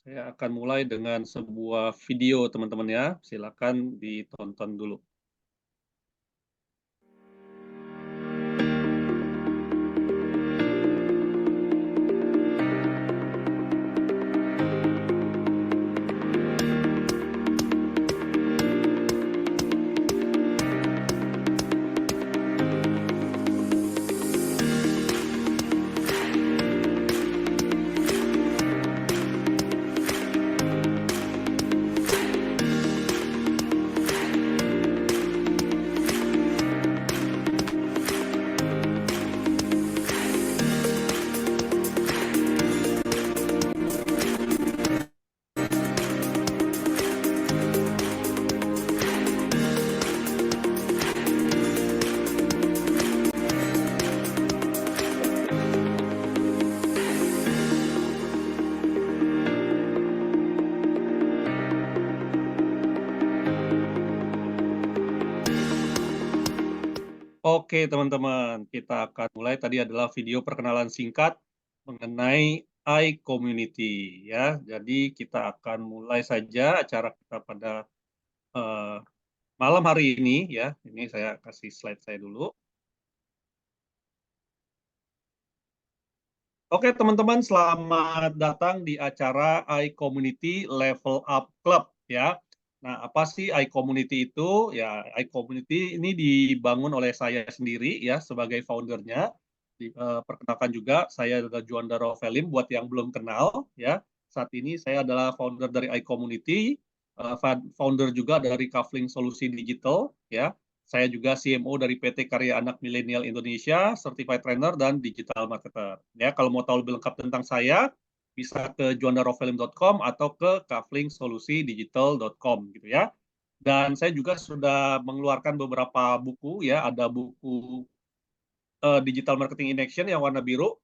Saya akan mulai dengan sebuah video teman-teman ya, silakan ditonton dulu. Oke teman-teman, kita akan mulai. Tadi adalah video perkenalan singkat mengenai iCommunity ya. Jadi kita akan mulai saja acara kita pada eh, malam hari ini ya. Ini saya kasih slide saya dulu. Oke teman-teman, selamat datang di acara iCommunity Level Up Club ya. Nah, apa sih iCommunity itu? Ya, iCommunity ini dibangun oleh saya sendiri ya sebagai foundernya. Perkenalkan juga, saya adalah Juanda Rovelim buat yang belum kenal ya. Saat ini saya adalah founder dari iCommunity, founder juga dari Kafling Solusi Digital ya. Saya juga CMO dari PT Karya Anak Milenial Indonesia, Certified Trainer, dan Digital Marketer. Ya, kalau mau tahu lebih lengkap tentang saya, bisa ke juandarovelim.com atau ke kaflingsolusidigital.com gitu ya. Dan saya juga sudah mengeluarkan beberapa buku ya, ada buku Digital Marketing in Action yang warna biru,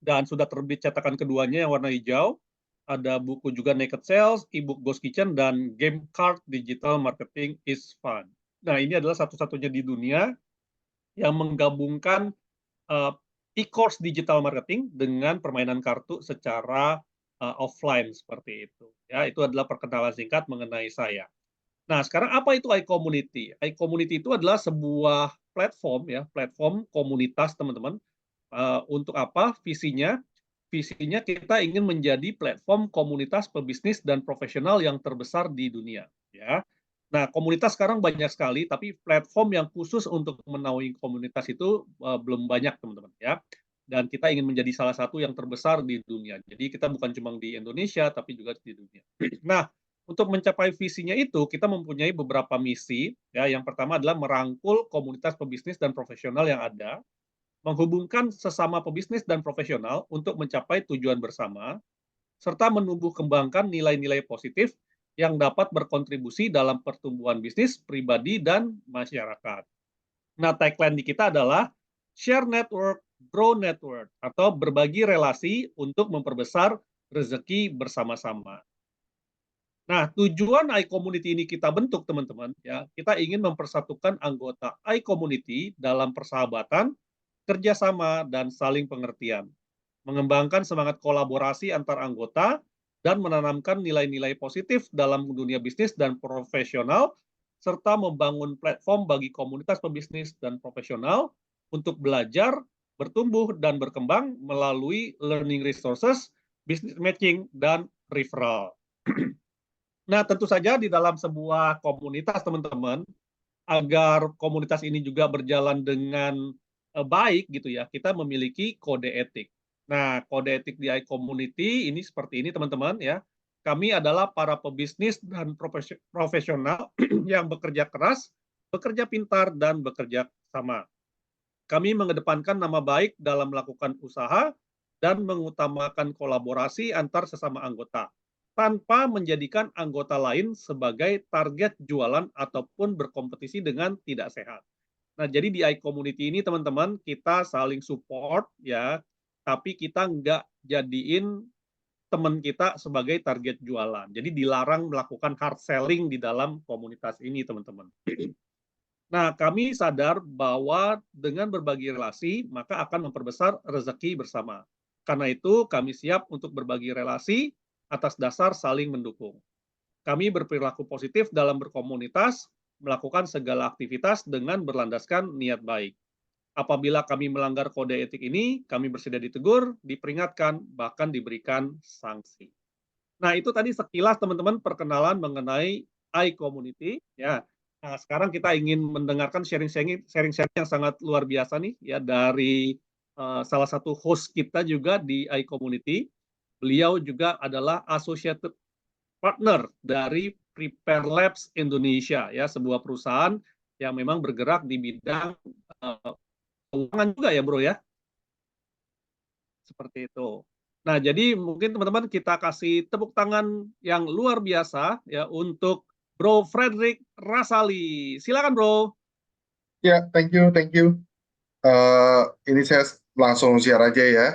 dan sudah terbit cetakan keduanya yang warna hijau. Ada buku juga Naked Sales, ebook Ghost Kitchen, dan Game Card Digital Marketing is Fun. Nah, ini adalah satu-satunya di dunia yang menggabungkan uh, e-course digital marketing dengan permainan kartu secara offline seperti itu. Ya, itu adalah perkenalan singkat mengenai saya. Nah, sekarang apa itu iCommunity? iCommunity itu adalah sebuah platform ya, platform komunitas teman-teman. Untuk apa? Visinya? Visinya kita ingin menjadi platform komunitas pebisnis dan profesional yang terbesar di dunia. Ya. Nah, komunitas sekarang banyak sekali, tapi platform yang khusus untuk menaungi komunitas itu belum banyak, teman-teman. Ya. Dan kita ingin menjadi salah satu yang terbesar di dunia. Jadi kita bukan cuma di Indonesia, tapi juga di dunia. Nah, untuk mencapai visinya itu, kita mempunyai beberapa misi. Ya, yang pertama adalah merangkul komunitas pebisnis dan profesional yang ada, menghubungkan sesama pebisnis dan profesional untuk mencapai tujuan bersama, serta menumbuh kembangkan nilai-nilai positif yang dapat berkontribusi dalam pertumbuhan bisnis, pribadi, dan masyarakat. Nah, tagline di kita adalah share network, grow network, atau berbagi relasi untuk memperbesar rezeki bersama-sama. Nah, tujuan iCommunity ini kita bentuk, teman-teman, ya. Kita ingin mempersatukan anggota iCommunity dalam persahabatan, kerjasama, dan saling pengertian, mengembangkan semangat kolaborasi antar anggota, dan menanamkan nilai-nilai positif dalam dunia bisnis dan profesional, serta membangun platform bagi komunitas pebisnis dan profesional untuk belajar, bertumbuh, dan berkembang melalui learning resources, business matching, dan referral. Nah, tentu saja di dalam sebuah komunitas, teman-teman, agar komunitas ini juga berjalan dengan baik gitu ya, kita memiliki kode etik. Nah, kode etik di iCommunity ini seperti ini teman-teman ya. Kami adalah para pebisnis dan profesional yang bekerja keras, bekerja pintar, dan bekerja sama. Kami mengedepankan nama baik dalam melakukan usaha dan mengutamakan kolaborasi antar sesama anggota, tanpa menjadikan anggota lain sebagai target jualan ataupun berkompetisi dengan tidak sehat. Nah, jadi di iCommunity ini teman-teman kita saling support ya, tapi kita nggak jadiin teman kita sebagai target jualan. Jadi dilarang melakukan hard selling di dalam komunitas ini teman-teman. Nah, kami sadar bahwa dengan berbagi relasi, maka akan memperbesar rezeki bersama. Karena itu, kami siap untuk berbagi relasi atas dasar saling mendukung. Kami berperilaku positif dalam berkomunitas, melakukan segala aktivitas dengan berlandaskan niat baik. Apabila kami melanggar kode etik ini, kami bersedia ditegur, diperingatkan, bahkan diberikan sanksi. Nah, itu tadi sekilas teman-teman perkenalan mengenai iCommunity ya. Nah, sekarang kita ingin mendengarkan sharing-sharing yang sangat luar biasa nih ya dari salah satu host kita juga di iCommunity. Beliau juga adalah associated partner dari Prepare Labs Indonesia ya, sebuah perusahaan yang memang bergerak di bidang keuangan juga ya, Bro ya. Seperti itu. Nah, jadi mungkin teman-teman kita kasih tepuk tangan yang luar biasa ya untuk Bro Frederick Rasali. Silakan, Bro. Ya, thank you, thank you. Ini saya langsung share aja ya,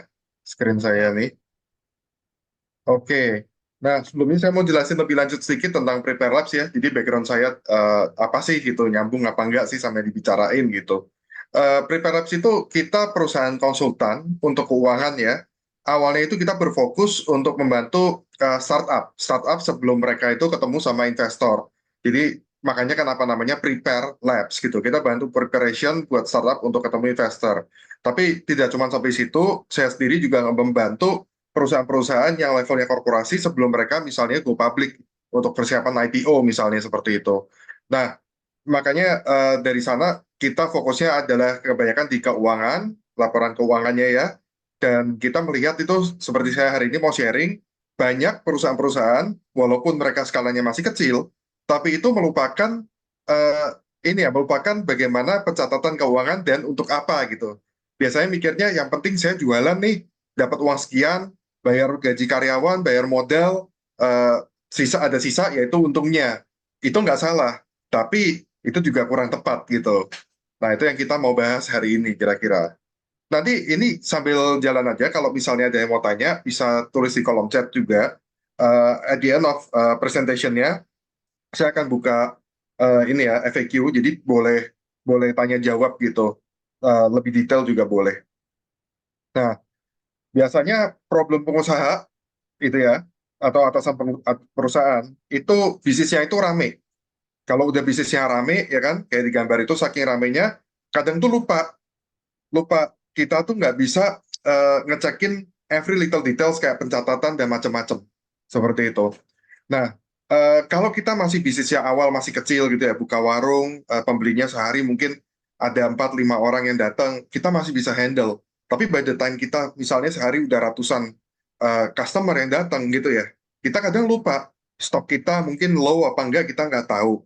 screen saya Ya, nih. Oke. Nah, sebelumnya saya mau jelasin lebih lanjut sedikit tentang Prepare Labs ya. Jadi background saya apa sih gitu, nyambung apa enggak sih sampai dibicarain gitu. Prepare Labs itu kita perusahaan konsultan untuk keuangan ya. Awalnya itu kita berfokus untuk membantu startup. Startup sebelum mereka itu ketemu sama investor. Jadi makanya kenapa namanya Prepare Labs gitu. Kita bantu preparation buat startup untuk ketemu investor. Tapi tidak cuma sampai situ, saya sendiri juga membantu perusahaan-perusahaan yang levelnya korporasi sebelum mereka misalnya go public untuk persiapan IPO misalnya seperti itu. Nah, makanya dari sana kita fokusnya adalah kebanyakan di keuangan, laporan keuangannya ya. Dan kita melihat itu seperti saya hari ini mau sharing, banyak perusahaan-perusahaan walaupun mereka skalanya masih kecil, tapi itu melupakan eh, ini ya, melupakan bagaimana pencatatan keuangan dan untuk apa gitu. Biasanya mikirnya yang penting saya jualan nih, dapat uang sekian, bayar gaji karyawan, bayar modal, eh, ada sisa yaitu untungnya. Itu nggak salah, tapi itu juga kurang tepat gitu. Nah, itu yang kita mau bahas hari ini kira-kira. Nanti ini sambil jalan aja, kalau misalnya ada yang mau tanya, bisa tulis di kolom chat juga. At the end of presentation-nya, saya akan buka ini ya FAQ, jadi boleh boleh tanya jawab gitu. Lebih detail juga boleh. Nah, biasanya problem pengusaha itu ya, atau atasan perusahaan, itu bisnisnya itu rame. Kalau udah bisnisnya rame, ya kan, kayak di gambar itu saking ramenya, kadang tuh lupa, lupa kita tuh nggak bisa ngecekin every little details kayak pencatatan dan macam-macam seperti itu. Nah, kalau kita masih bisnisnya awal masih kecil gitu ya, buka warung, pembelinya sehari mungkin ada 4-5 orang yang datang, kita masih bisa handle. Tapi by the time kita misalnya sehari udah ratusan customer yang datang gitu ya, kita kadang lupa stok kita mungkin low apa enggak kita nggak tahu.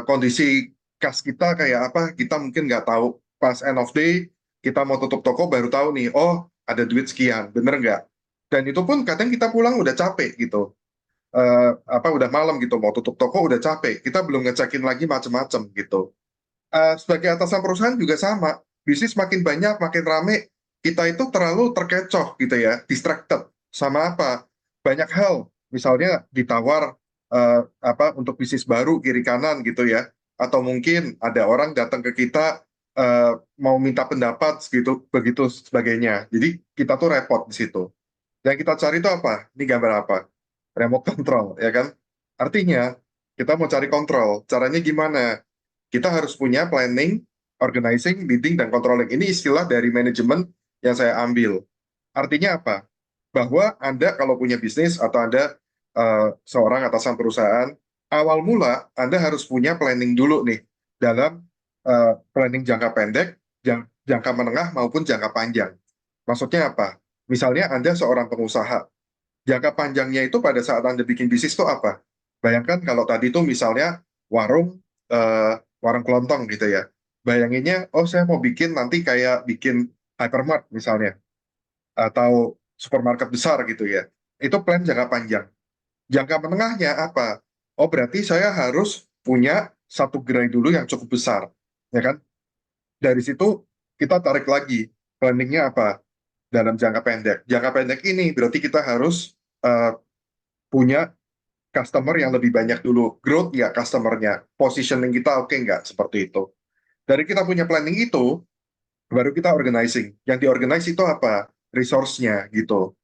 Kondisi kas kita kayak apa kita mungkin nggak tahu. Pas end of day kita mau tutup toko baru tahu nih, oh ada duit sekian, bener nggak? Dan itu pun kadang kita pulang udah capek gitu, apa udah malam gitu mau tutup toko udah capek kita belum ngecekin lagi macem-macem gitu. Sebagai atasan perusahaan juga sama, bisnis makin banyak makin rame kita itu terlalu terkecoh gitu ya, distracted sama apa banyak hal, misalnya ditawar apa untuk bisnis baru kiri kanan gitu ya, atau mungkin ada orang datang ke kita mau minta pendapat gitu begitu sebagainya, jadi kita tuh repot di situ. Yang kita cari itu apa? Ini gambar apa? Remote control, ya kan? Artinya, kita mau cari kontrol. Caranya gimana? Kita harus punya planning, organizing, leading, dan controlling. Ini istilah dari manajemen yang saya ambil. Artinya apa? Bahwa Anda kalau punya bisnis atau Anda seorang atasan perusahaan, awal mula Anda harus punya planning dulu nih dalam planning jangka pendek, jangka menengah maupun jangka panjang. Maksudnya apa? Misalnya Anda seorang pengusaha, jangka panjangnya itu pada saat Anda bikin bisnis itu apa? Bayangkan kalau tadi itu misalnya warung warung kelontong gitu ya. Bayanginnya, oh saya mau bikin nanti kayak bikin hypermart misalnya, atau supermarket besar gitu ya. Itu plan jangka panjang. Jangka menengahnya apa? Oh berarti saya harus punya satu gerai dulu yang cukup besar, ya kan? Dari situ kita tarik lagi planningnya apa dalam jangka pendek. Jangka pendek ini berarti kita harus punya customer yang lebih banyak dulu, growth ya customernya, positioning kita oke nggak seperti itu. Dari kita punya planning itu, baru kita organizing. Yang diorganize itu apa? Resource-nya gitu.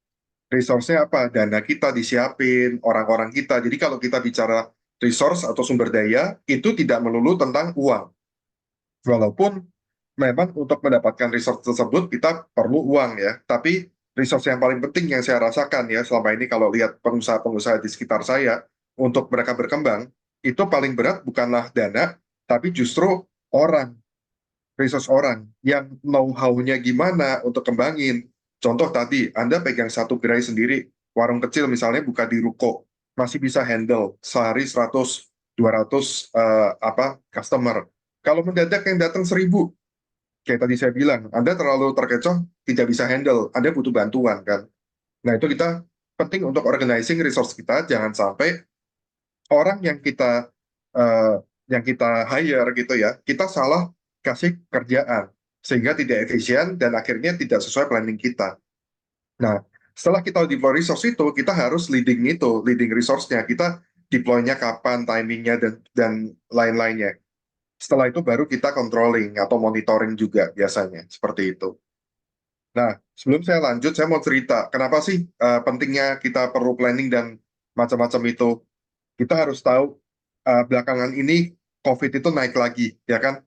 resource-nya apa? Dana kita disiapin, orang-orang kita. Jadi kalau kita bicara resource atau sumber daya, itu tidak melulu tentang uang. Walaupun memang untuk mendapatkan resource tersebut kita perlu uang ya. Tapi resource yang paling penting yang saya rasakan ya selama ini kalau lihat pengusaha-pengusaha di sekitar saya untuk mereka berkembang, itu paling berat bukanlah dana, tapi justru orang, resource orang yang know-how-nya gimana untuk kembangin. Contoh tadi, Anda pegang satu gerai sendiri, warung kecil misalnya buka di ruko, masih bisa handle sehari 100, 200 customer. Kalau mendadak yang datang 1.000, kayak tadi saya bilang, Anda terlalu terkecoh, tidak bisa handle, Anda butuh bantuan kan. Nah itu kita penting untuk organizing resource kita, jangan sampai orang eh, yang kita hire gitu ya, kita salah kasih kerjaan sehingga tidak efisien dan akhirnya tidak sesuai planning kita. Nah, setelah kita deploy resource itu, kita harus leading resource-nya. Kita deploy-nya kapan, timing-nya dan lain-lainnya. Setelah itu baru kita controlling atau monitoring juga biasanya seperti itu. Nah, sebelum saya lanjut, saya mau cerita kenapa sih pentingnya kita perlu planning dan macam-macam itu. Kita harus tahu belakangan ini COVID itu naik lagi, ya kan?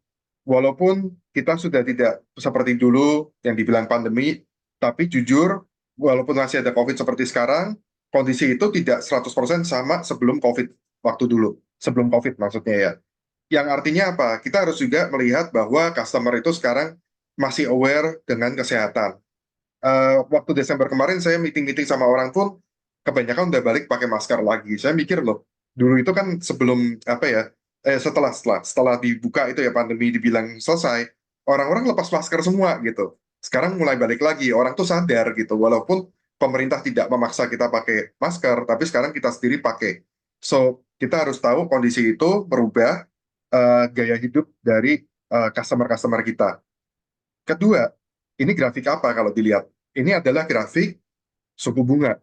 Walaupun kita sudah tidak seperti dulu yang dibilang pandemi, tapi jujur, walaupun masih ada COVID seperti sekarang, kondisi itu tidak 100% sama sebelum COVID waktu dulu. Sebelum COVID maksudnya ya. Yang artinya apa? Kita harus juga melihat bahwa customer itu sekarang masih aware dengan kesehatan. Waktu Desember kemarin saya meeting-meeting sama orang pun kebanyakan udah balik pakai masker lagi. Saya mikir loh, dulu itu kan sebelum apa ya, setelah dibuka itu ya pandemi dibilang selesai, orang-orang lepas masker semua gitu. Sekarang mulai balik lagi, orang tuh sadar gitu, walaupun pemerintah tidak memaksa kita pakai masker, tapi sekarang kita sendiri pakai. So kita harus tahu kondisi itu merubah gaya hidup dari customer-customer kita. Kedua, ini grafik apa kalau dilihat? Ini adalah grafik suku bunga.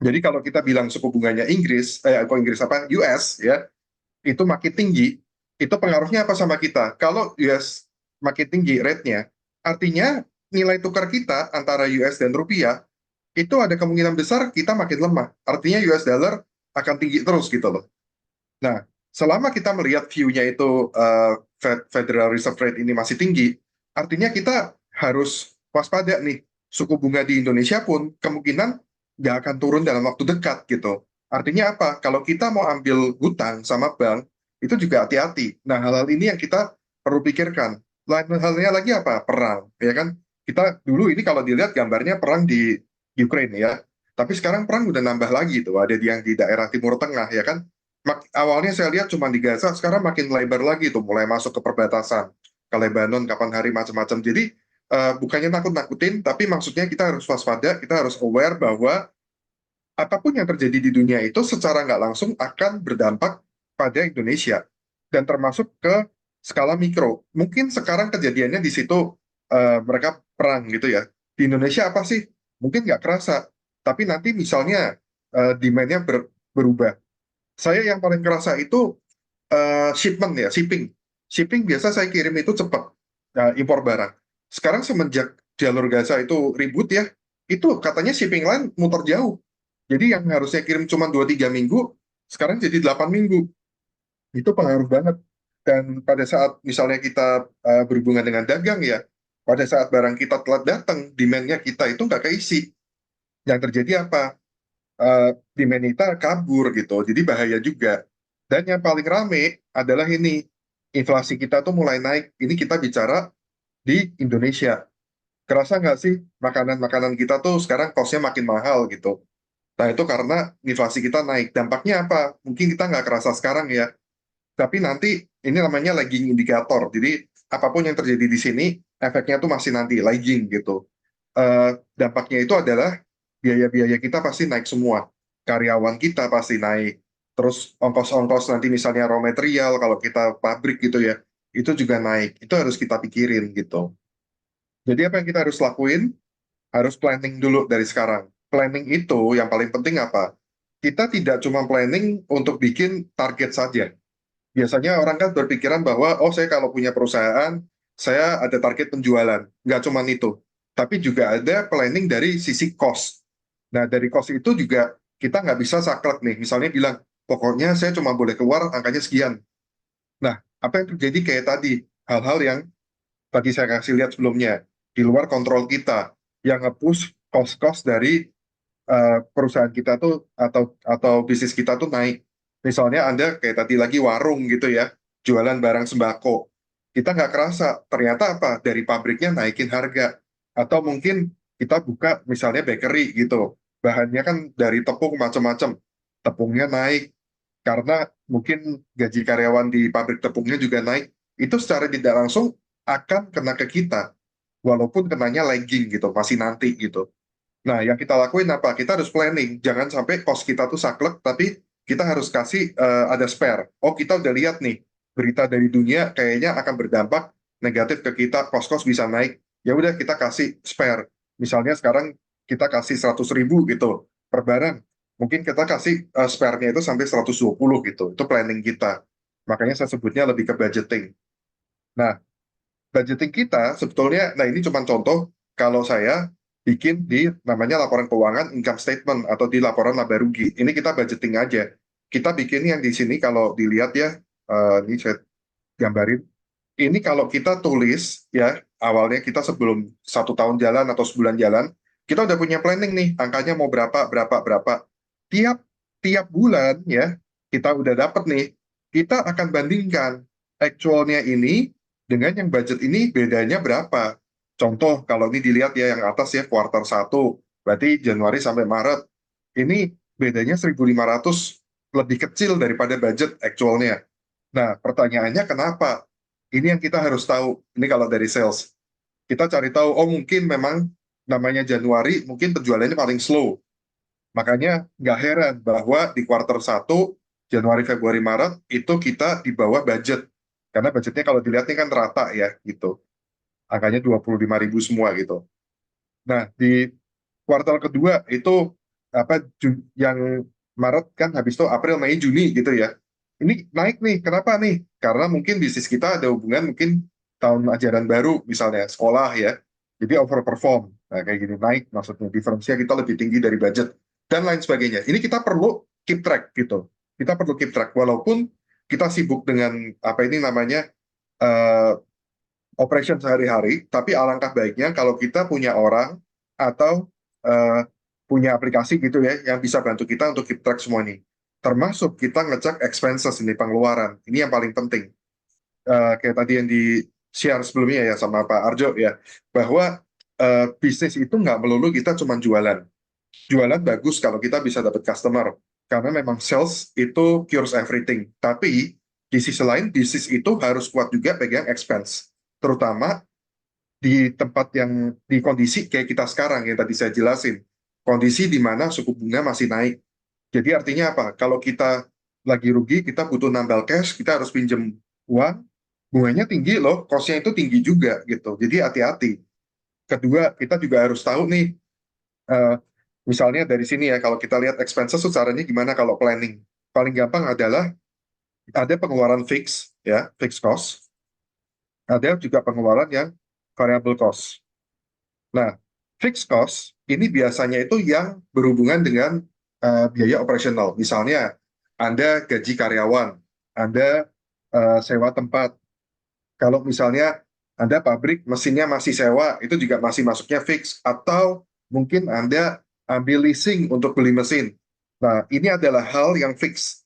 Jadi kalau kita bilang suku bunganya Inggris apa US ya, itu makin tinggi, itu pengaruhnya apa sama kita? Kalau US makin tinggi rate-nya, artinya nilai tukar kita antara US dan rupiah itu ada kemungkinan besar kita makin lemah. Artinya US dollar akan tinggi terus gitu loh. Nah, selama kita melihat view-nya itu Federal Reserve Rate ini masih tinggi, artinya kita harus waspada nih. Suku bunga di Indonesia pun kemungkinan nggak akan turun dalam waktu dekat gitu. Artinya apa? Kalau kita mau ambil hutang sama bank, itu juga hati-hati. Nah, hal-hal ini yang kita perlu pikirkan. Lain halnya lagi apa? Perang, ya kan? Kita dulu ini kalau dilihat gambarnya perang di Ukraine ya. Tapi sekarang perang udah nambah lagi tuh. Ada yang di daerah Timur Tengah ya kan? Awalnya saya lihat cuma di Gaza, sekarang makin lebar lagi tuh, mulai masuk ke perbatasan, ke Lebanon, kapan hari macam-macam. Jadi bukannya nakut-nakutin, tapi maksudnya kita harus waspada, kita harus aware bahwa apapun yang terjadi di dunia itu secara nggak langsung akan berdampak pada Indonesia dan termasuk ke skala mikro. Mungkin sekarang kejadiannya di situ mereka perang gitu ya. Di Indonesia apa sih? Mungkin nggak kerasa, tapi nanti misalnya demand-nya berubah. Saya yang paling kerasa itu shipment ya, shipping. Shipping biasa saya kirim itu cepat, impor barang. Sekarang semenjak jalur Gaza itu ribut ya, itu katanya shipping line muter jauh. Jadi yang harusnya kirim cuma 2-3 minggu, sekarang jadi 8 minggu. Itu pengaruh banget. Dan pada saat misalnya kita berhubungan dengan dagang ya, pada saat barang kita telat datang, demand-nya kita itu nggak keisi. Yang terjadi apa? Demand kita kabur gitu, jadi bahaya juga. Dan yang paling rame adalah ini, inflasi kita tuh mulai naik. Ini kita bicara di Indonesia. Kerasa nggak sih makanan-makanan kita tuh sekarang cost-nya makin mahal gitu. Nah itu karena inflasi kita naik. Dampaknya apa? Mungkin kita nggak kerasa sekarang ya, tapi nanti ini namanya lagging indikator. Jadi apapun yang terjadi di sini, efeknya tuh masih nanti lagging gitu. Dampaknya itu adalah biaya-biaya kita pasti naik semua. Karyawan kita pasti naik. Terus ongkos-ongkos nanti misalnya raw material, kalau kita pabrik gitu ya, itu juga naik. Itu harus kita pikirin gitu. Jadi apa yang kita harus lakuin? Harus planning dulu dari sekarang. Planning itu yang paling penting apa? Kita tidak cuma planning untuk bikin target saja. Biasanya orang kan berpikiran bahwa, oh saya kalau punya perusahaan, saya ada target penjualan. Nggak cuma itu. Tapi juga ada planning dari sisi cost. Nah, dari cost itu juga kita nggak bisa saklek nih. Misalnya bilang, pokoknya saya cuma boleh keluar angkanya sekian. Nah, apa yang terjadi kayak tadi, hal-hal yang tadi saya kasih lihat sebelumnya, di luar kontrol kita, yang nge-push cost-cost dari perusahaan kita tuh atau bisnis kita tuh naik. Misalnya Anda kayak tadi lagi warung gitu ya, jualan barang sembako. Kita nggak kerasa, ternyata apa? Dari pabriknya naikin harga. Atau mungkin kita buka misalnya bakery gitu. Bahannya kan dari tepung macam-macam. Tepungnya naik karena mungkin gaji karyawan di pabrik tepungnya juga naik. Itu secara tidak langsung akan kena ke kita. Walaupun kenanya lagging gitu, masih nanti gitu. Nah, yang kita lakuin apa? Kita harus planning. Jangan sampai cost kita tuh saklek, tapi kita harus kasih ada spare. Oh, kita udah lihat nih, berita dari dunia kayaknya akan berdampak negatif ke kita, cost-cost bisa naik. Ya udah kita kasih spare. Misalnya sekarang kita kasih 100.000 gitu per barang. Mungkin kita kasih spare-nya itu sampai 120 gitu. Itu planning kita. Makanya saya sebutnya lebih ke budgeting. Nah, budgeting kita sebetulnya, nah ini cuma contoh kalau saya bikin di namanya laporan keuangan income statement atau di laporan laba rugi. Ini kita budgeting aja. Kita bikin yang di sini kalau dilihat ya, ini saya gambarin. Ini kalau kita tulis ya, awalnya kita sebelum 1 tahun jalan atau sebulan jalan, kita udah punya planning nih, angkanya mau berapa, berapa, berapa. Tiap tiap bulan ya, kita udah dapat nih, kita akan bandingkan actualnya ini dengan yang budget ini bedanya berapa. Contoh, kalau ini dilihat ya yang atas ya, kuartal 1, berarti Januari sampai Maret. Ini bedanya 1.500 lebih kecil daripada budget actualnya. Nah, pertanyaannya kenapa? Ini yang kita harus tahu. Ini kalau dari sales. Kita cari tahu, oh mungkin memang namanya Januari, mungkin penjualannya paling slow. Makanya nggak heran bahwa di kuartal 1, Januari, Februari, Maret, itu kita di bawah budget. Karena budgetnya kalau dilihat ini kan rata ya, gitu. Angkanya 25.000 semua gitu. Nah, di kuartal kedua itu apa yang Maret kan habis itu April, Mei, Juni gitu ya. Ini naik nih, kenapa nih? Karena mungkin bisnis kita ada hubungan mungkin tahun ajaran baru misalnya sekolah ya. Jadi overperform. Nah, kayak gini naik maksudnya diferensinya kita lebih tinggi dari budget dan lain sebagainya. Ini kita perlu keep track gitu. Kita perlu keep track walaupun kita sibuk dengan apa ini namanya uh, operation sehari-hari, tapi alangkah baiknya kalau kita punya orang atau uh, punya aplikasi gitu ya yang bisa bantu kita untuk keep track semua ini. Termasuk kita ngecek expenses ini pengeluaran. Ini yang paling penting. Kayak tadi yang di share sebelumnya ya sama Pak Arjo ya, bahwa bisnis itu nggak melulu kita cuma jualan. Jualan bagus kalau kita bisa dapat customer, karena memang sales itu cures everything. Tapi di sisi lain bisnis itu harus kuat juga pegang expense, terutama di tempat yang di kondisi kayak kita sekarang yang tadi saya jelasin, kondisi di mana suku bunga masih naik. Jadi artinya apa? Kalau kita lagi rugi, kita butuh nambal cash, kita harus pinjem uang, bunganya tinggi loh, cost-nya itu tinggi juga gitu. Jadi hati-hati. Kedua, kita juga harus tahu nih, eh, misalnya dari sini ya, kalau kita lihat expenses, tuh caranya gimana kalau planning? Paling gampang adalah ada pengeluaran fix, ya, fixed cost, ada juga pengeluaran yang variable cost. Nah, fixed cost ini biasanya itu yang berhubungan dengan biaya operasional. Misalnya, Anda gaji karyawan, Anda sewa tempat. Kalau misalnya Anda pabrik, mesinnya masih sewa, itu juga masih masuknya fix. Atau mungkin Anda ambil leasing untuk beli mesin. Nah, ini adalah hal yang fix.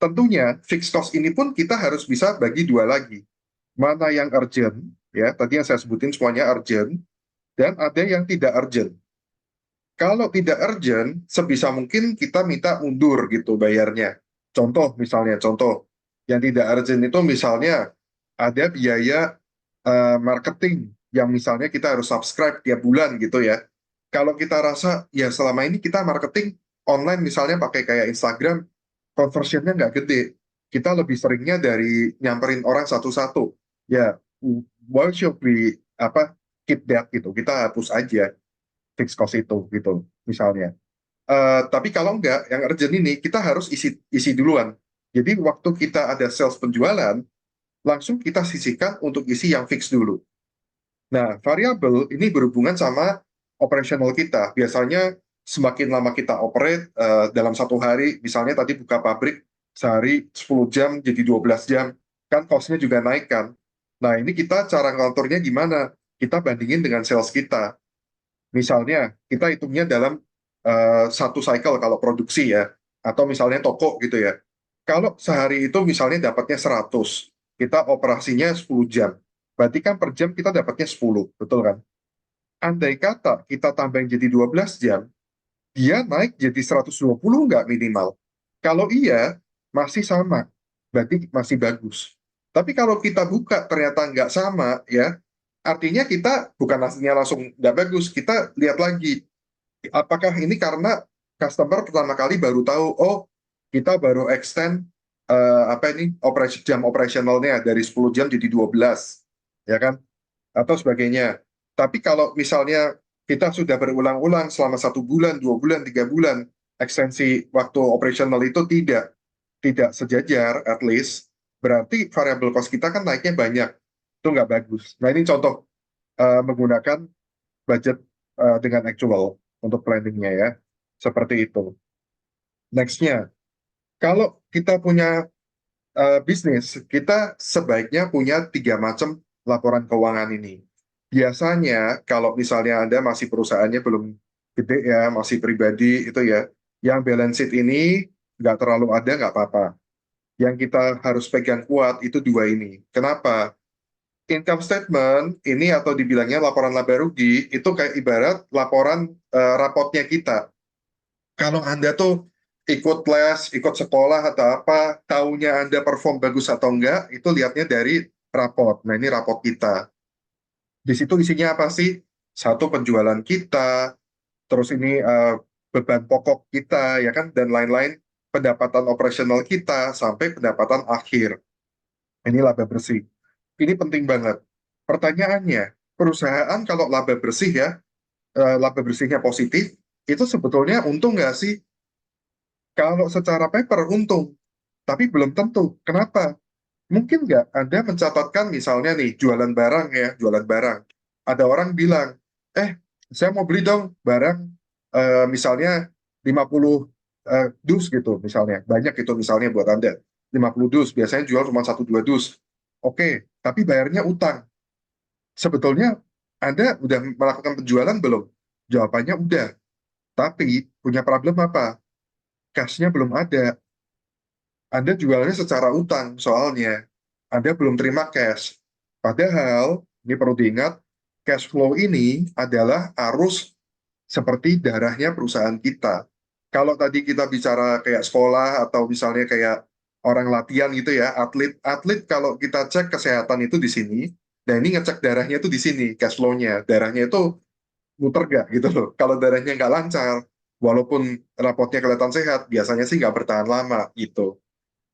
Tentunya, fixed cost ini pun kita harus bisa bagi dua lagi. Mana yang urgent, ya, tadi yang saya sebutin semuanya urgent, dan ada yang tidak urgent. Kalau tidak urgent, sebisa mungkin kita minta mundur gitu bayarnya. Contoh misalnya, contoh yang tidak urgent itu misalnya ada biaya marketing yang misalnya kita harus subscribe tiap bulan gitu ya. Kalau kita rasa ya selama ini kita marketing online misalnya pakai kayak Instagram, conversionnya nggak gede. Kita lebih seringnya dari nyamperin orang satu-satu. Ya, why should we apa keep that gitu? Kita hapus aja fixed cost itu gitu misalnya. Tapi kalau enggak, yang urgent ini kita harus isi duluan. Jadi waktu kita ada sales penjualan, langsung kita sisihkan untuk isi yang fix dulu. Nah, variabel ini berhubungan sama operasional kita. Biasanya semakin lama kita operate dalam satu hari, misalnya tadi buka pabrik sehari 10 jam jadi 12 jam, kan cost-nya juga naik kan. Nah, ini kita cara ngaturnya gimana? Kita bandingin dengan sales kita. Misalnya, kita hitungnya dalam satu cycle kalau produksi ya, atau misalnya toko gitu ya. Kalau sehari itu misalnya dapatnya 100, kita operasinya 10 jam. Berarti kan per jam kita dapatnya 10, betul kan? Andai kata kita tambahin jadi 12 jam, dia naik jadi 120 nggak minimal? Kalau iya, masih sama. Berarti masih bagus. Tapi kalau kita buka ternyata nggak sama, ya artinya kita bukan aslinya langsung nggak bagus. Kita lihat lagi, apakah ini karena customer pertama kali baru tahu, oh kita baru extend apa ini jam operasionalnya dari 10 jam jadi 12, ya kan? Atau sebagainya. Tapi kalau misalnya kita sudah berulang-ulang selama 1 bulan, 2 bulan, 3 bulan, ekstensi waktu operasional itu tidak sejajar, at least, berarti variable cost kita kan naiknya banyak. Itu nggak bagus. Nah, ini contoh menggunakan budget dengan actual untuk planningnya ya. Seperti itu. Next-nya, kalau kita punya bisnis, kita sebaiknya punya 3 macam laporan keuangan ini. Biasanya kalau misalnya Anda masih perusahaannya belum gede ya, masih pribadi itu ya, yang balance sheet ini nggak terlalu ada nggak apa-apa. Yang kita harus pegang kuat itu 2 ini. Kenapa? Income statement ini atau dibilangnya laporan laba rugi itu kayak ibarat laporan rapotnya kita. Kalau Anda tuh ikut les, ikut sekolah atau apa, taunya Anda perform bagus atau enggak, itu lihatnya dari raport. Nah, ini raport kita. Di situ isinya apa sih? Satu, penjualan kita, terus ini beban pokok kita, ya kan, dan lain-lain, pendapatan operasional kita, sampai pendapatan akhir. Ini laba bersih. Ini penting banget. Pertanyaannya, perusahaan kalau laba bersih ya, laba bersihnya positif, itu sebetulnya untung nggak sih? Kalau secara paper untung, tapi belum tentu. Kenapa? Mungkin nggak Anda mencatatkan misalnya nih, jualan barang ya, jualan barang. Ada orang bilang, saya mau beli dong barang, misalnya 50 dus gitu misalnya. Banyak itu misalnya buat Anda. 50 dus, biasanya jual cuma 1-2 dus. Oke, tapi bayarnya utang. Sebetulnya Anda udah melakukan penjualan belum? Jawabannya udah. Tapi punya problem apa? Cash-nya belum ada. Anda jualnya secara utang soalnya. Anda belum terima cash. Padahal, ini perlu diingat, cash flow ini adalah arus seperti darahnya perusahaan kita. Kalau tadi kita bicara kayak sekolah atau misalnya kayak orang latihan gitu ya, atlet kalau kita cek kesehatan itu di sini, dan ini ngecek darahnya itu di sini, cash flow-nya. Darahnya itu muter gak gitu loh. Kalau darahnya nggak lancar, walaupun rapotnya kelihatan sehat, biasanya sih nggak bertahan lama gitu.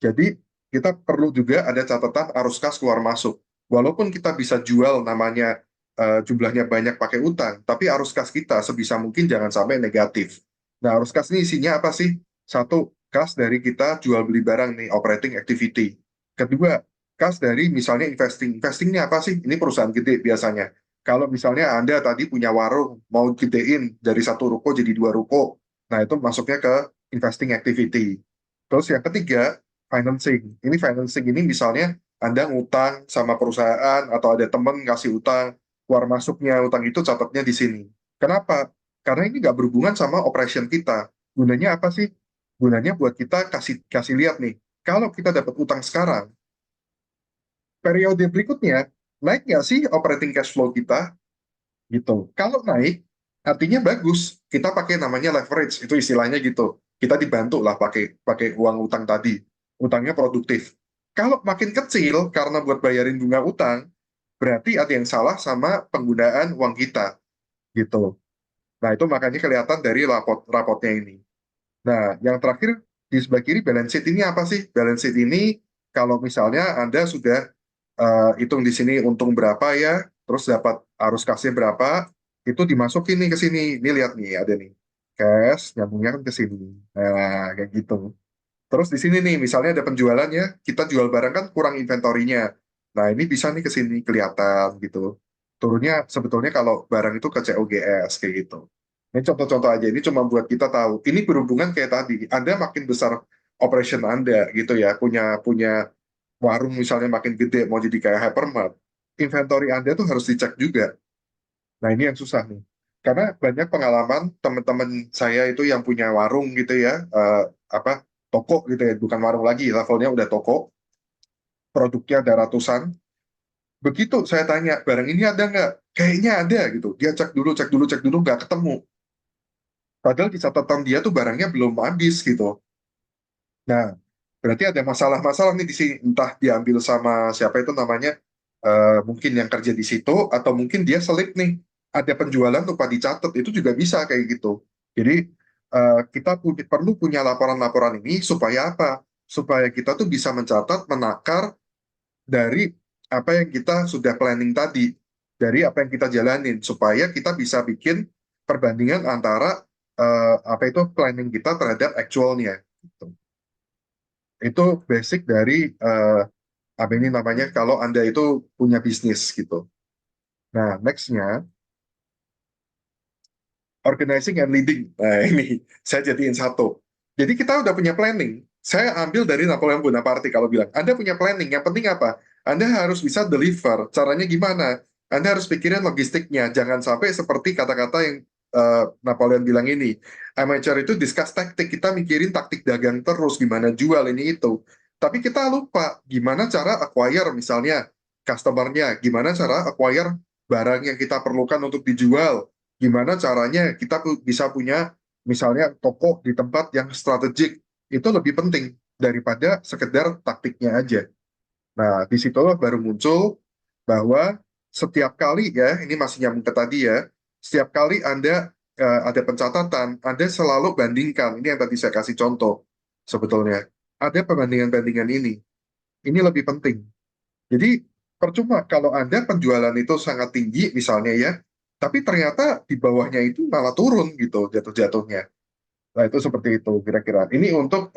Jadi kita perlu juga ada catatan arus kas keluar masuk. Walaupun kita bisa jual namanya jumlahnya banyak pakai utang, tapi arus kas kita sebisa mungkin jangan sampai negatif. Nah, arus kas ini isinya apa sih? Satu, kas dari kita jual beli barang nih, operating activity. Kedua, kas dari misalnya investing. Investing ini apa sih? Ini perusahaan gede biasanya. Kalau misalnya Anda tadi punya warung, mau gedein dari 1 ruko jadi 2 ruko, nah itu masuknya ke investing activity. Terus yang ketiga, financing. Ini financing ini misalnya Anda ngutang sama perusahaan atau ada temen ngasih utang, keluar masuknya utang itu catatnya di sini. Kenapa? Karena ini nggak berhubungan sama operation kita. Gunanya apa sih? Gunanya buat kita kasih kasih lihat nih. Kalau kita dapat utang sekarang, periode berikutnya naik nggak sih operating cash flow kita? Gitu. Kalau naik, artinya bagus. Kita pakai namanya leverage, itu istilahnya gitu. Kita dibantu lah pakai pakai uang utang tadi. Utangnya produktif. Kalau makin kecil karena buat bayarin bunga utang, berarti ada yang salah sama penggunaan uang kita gitu. Nah, itu makanya kelihatan dari rapotnya ini. Nah, yang terakhir di sebelah kiri balance sheet ini apa sih? Balance sheet ini kalau misalnya Anda sudah hitung di sini untung berapa ya, terus dapat arus kasnya berapa, itu dimasukin nih ke sini. Ini lihat nih ada nih cash nyambungnya kan ke sini. Nah, kayak gitu. Terus di sini nih misalnya ada penjualannya, kita jual barang kan kurang inventorinya. Nah, ini bisa nih ke sini kelihatan gitu. Turunnya sebetulnya kalau barang itu ke COGS kayak gitu. Ini contoh-contoh aja, ini cuma buat kita tahu. Ini berhubungan kayak tadi, Anda makin besar operation Anda gitu ya, punya punya warung misalnya makin gede, mau jadi kayak hypermart, inventory Anda tuh harus dicek juga. Nah ini yang susah nih. Karena banyak pengalaman teman-teman saya itu yang punya warung gitu ya, apa toko gitu ya, bukan warung lagi, levelnya udah toko, produknya ada ratusan. Begitu saya tanya, barang ini ada nggak? Kayaknya ada gitu. Dia cek dulu, nggak ketemu. Padahal di catatan dia tuh barangnya belum habis gitu. Nah, berarti ada masalah-masalah nih di sini. Entah diambil sama siapa itu namanya, mungkin yang kerja di situ, atau mungkin dia selip nih. Ada penjualan lupa dicatat, itu juga bisa kayak gitu. Jadi, kita perlu punya laporan-laporan ini supaya apa? Supaya kita tuh bisa mencatat, menakar dari apa yang kita sudah planning tadi, dari apa yang kita jalanin, supaya kita bisa bikin perbandingan antara apa itu planning kita terhadap actualnya. Gitu. Itu basic dari apa ini namanya kalau Anda itu punya bisnis gitu. Nah, nextnya organizing and leading. Nah, ini saya jadiin satu. Jadi kita udah punya planning. Saya ambil dari Napoleon Bonaparte kalau bilang, Anda punya planning, yang penting apa? Anda harus bisa deliver. Caranya gimana? Anda harus pikirin logistiknya. Jangan sampai seperti kata-kata yang Napoleon bilang ini. Amateur itu discuss taktik, kita mikirin taktik dagang terus, gimana jual ini itu. Tapi kita lupa gimana cara acquire misalnya customer-nya, gimana cara acquire barang yang kita perlukan untuk dijual, gimana caranya kita bisa punya misalnya toko di tempat yang strategik, itu lebih penting daripada sekedar taktiknya aja. Nah, di situ baru muncul bahwa setiap kali ya, ini masih nyambung ke tadi ya, setiap kali Anda ada pencatatan, Anda selalu bandingkan, ini yang tadi saya kasih contoh sebetulnya. Ada perbandingan-bandingan ini lebih penting. Jadi percuma kalau Anda penjualan itu sangat tinggi misalnya ya, tapi ternyata di bawahnya itu malah turun gitu jatuh-jatuhnya. Nah itu seperti itu kira-kira. Ini untuk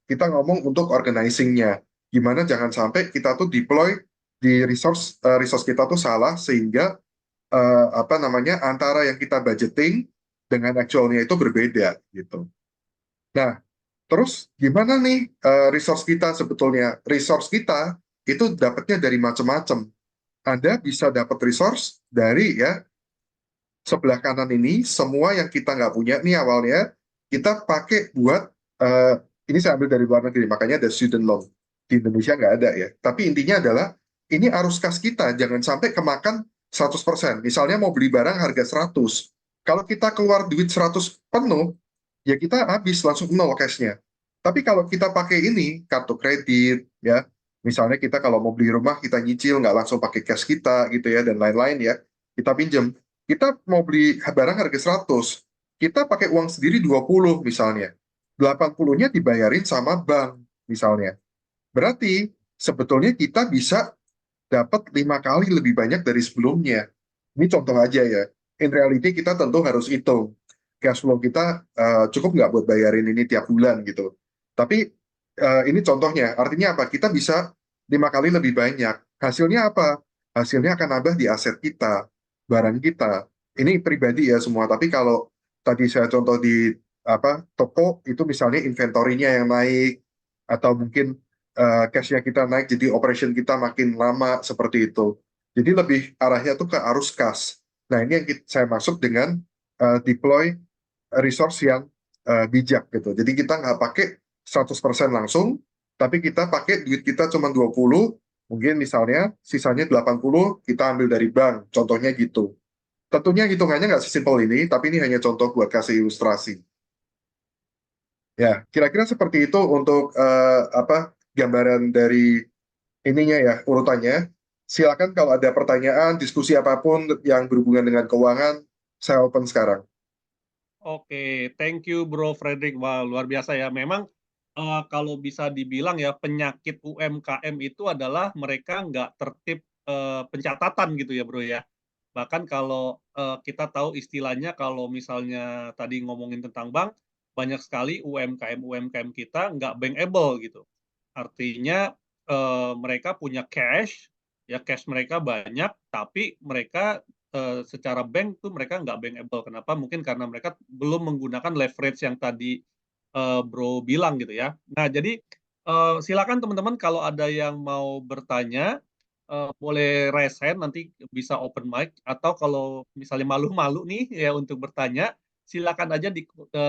kita ngomong untuk organizing-nya. Gimana jangan sampai kita tuh deploy di resource kita tuh salah sehingga apa namanya antara yang kita budgeting dengan actualnya itu berbeda gitu. Nah, terus gimana nih resource kita sebetulnya? Resource kita itu dapatnya dari macam-macam. Anda bisa dapat resource dari ya sebelah kanan ini, semua yang kita nggak punya nih awalnya, kita pakai buat, ini saya ambil dari luar negeri, makanya ada student loan. Di Indonesia nggak ada ya. Tapi intinya adalah, ini arus kas kita, jangan sampai kemakan 100%. Misalnya mau beli barang harga 100. Kalau kita keluar duit 100 penuh, ya kita habis langsung nol cashnya. Tapi kalau kita pakai ini, kartu kredit, ya, misalnya kita kalau mau beli rumah, kita nyicil, nggak langsung pakai cash kita, gitu ya, dan lain-lain ya, kita pinjam. Kita mau beli barang harga 100, kita pakai uang sendiri 20 misalnya. 80-nya dibayarin sama bank, misalnya. Berarti, sebetulnya kita bisa dapat 5 kali lebih banyak dari sebelumnya. Ini contoh aja ya. In reality kita tentu harus hitung cash flow kita cukup nggak buat bayarin ini tiap bulan gitu. Tapi ini contohnya, artinya apa? Kita bisa 5 kali lebih banyak. Hasilnya apa? Hasilnya akan nambah di aset kita, barang kita. Ini pribadi ya semua. Tapi kalau tadi saya contoh di apa toko itu misalnya inventorinya yang naik atau mungkin cash-nya kita naik, jadi operation kita makin lama seperti itu. Jadi lebih arahnya tuh ke arus kas. Nah ini yang saya maksud dengan deploy resource yang bijak gitu. Jadi kita nggak pakai 100% langsung, tapi kita pakai duit kita cuma 20, mungkin misalnya sisanya 80 kita ambil dari bank, contohnya gitu. Tentunya hitungannya nggak sesimpel ini, tapi ini hanya contoh buat kasih ilustrasi. Ya, kira-kira seperti itu untuk apa gambaran dari ininya ya, urutannya. Silakan kalau ada pertanyaan, diskusi apapun yang berhubungan dengan keuangan, saya open sekarang. Oke, thank you Bro Frederick. Wah, luar biasa ya. Memang kalau bisa dibilang ya penyakit UMKM itu adalah mereka nggak tertib pencatatan gitu ya Bro ya. Bahkan kalau kita tahu istilahnya kalau misalnya tadi ngomongin tentang bank, banyak sekali UMKM kita nggak bankable gitu. Artinya mereka punya cash, ya cash mereka banyak, tapi mereka secara bank tuh mereka nggak bankable. Kenapa? Mungkin karena mereka belum menggunakan leverage yang tadi Bro bilang gitu ya. Nah, jadi silakan teman-teman kalau ada yang mau bertanya, boleh raise hand, nanti bisa open mic, atau kalau misalnya malu-malu nih ya untuk bertanya, silakan aja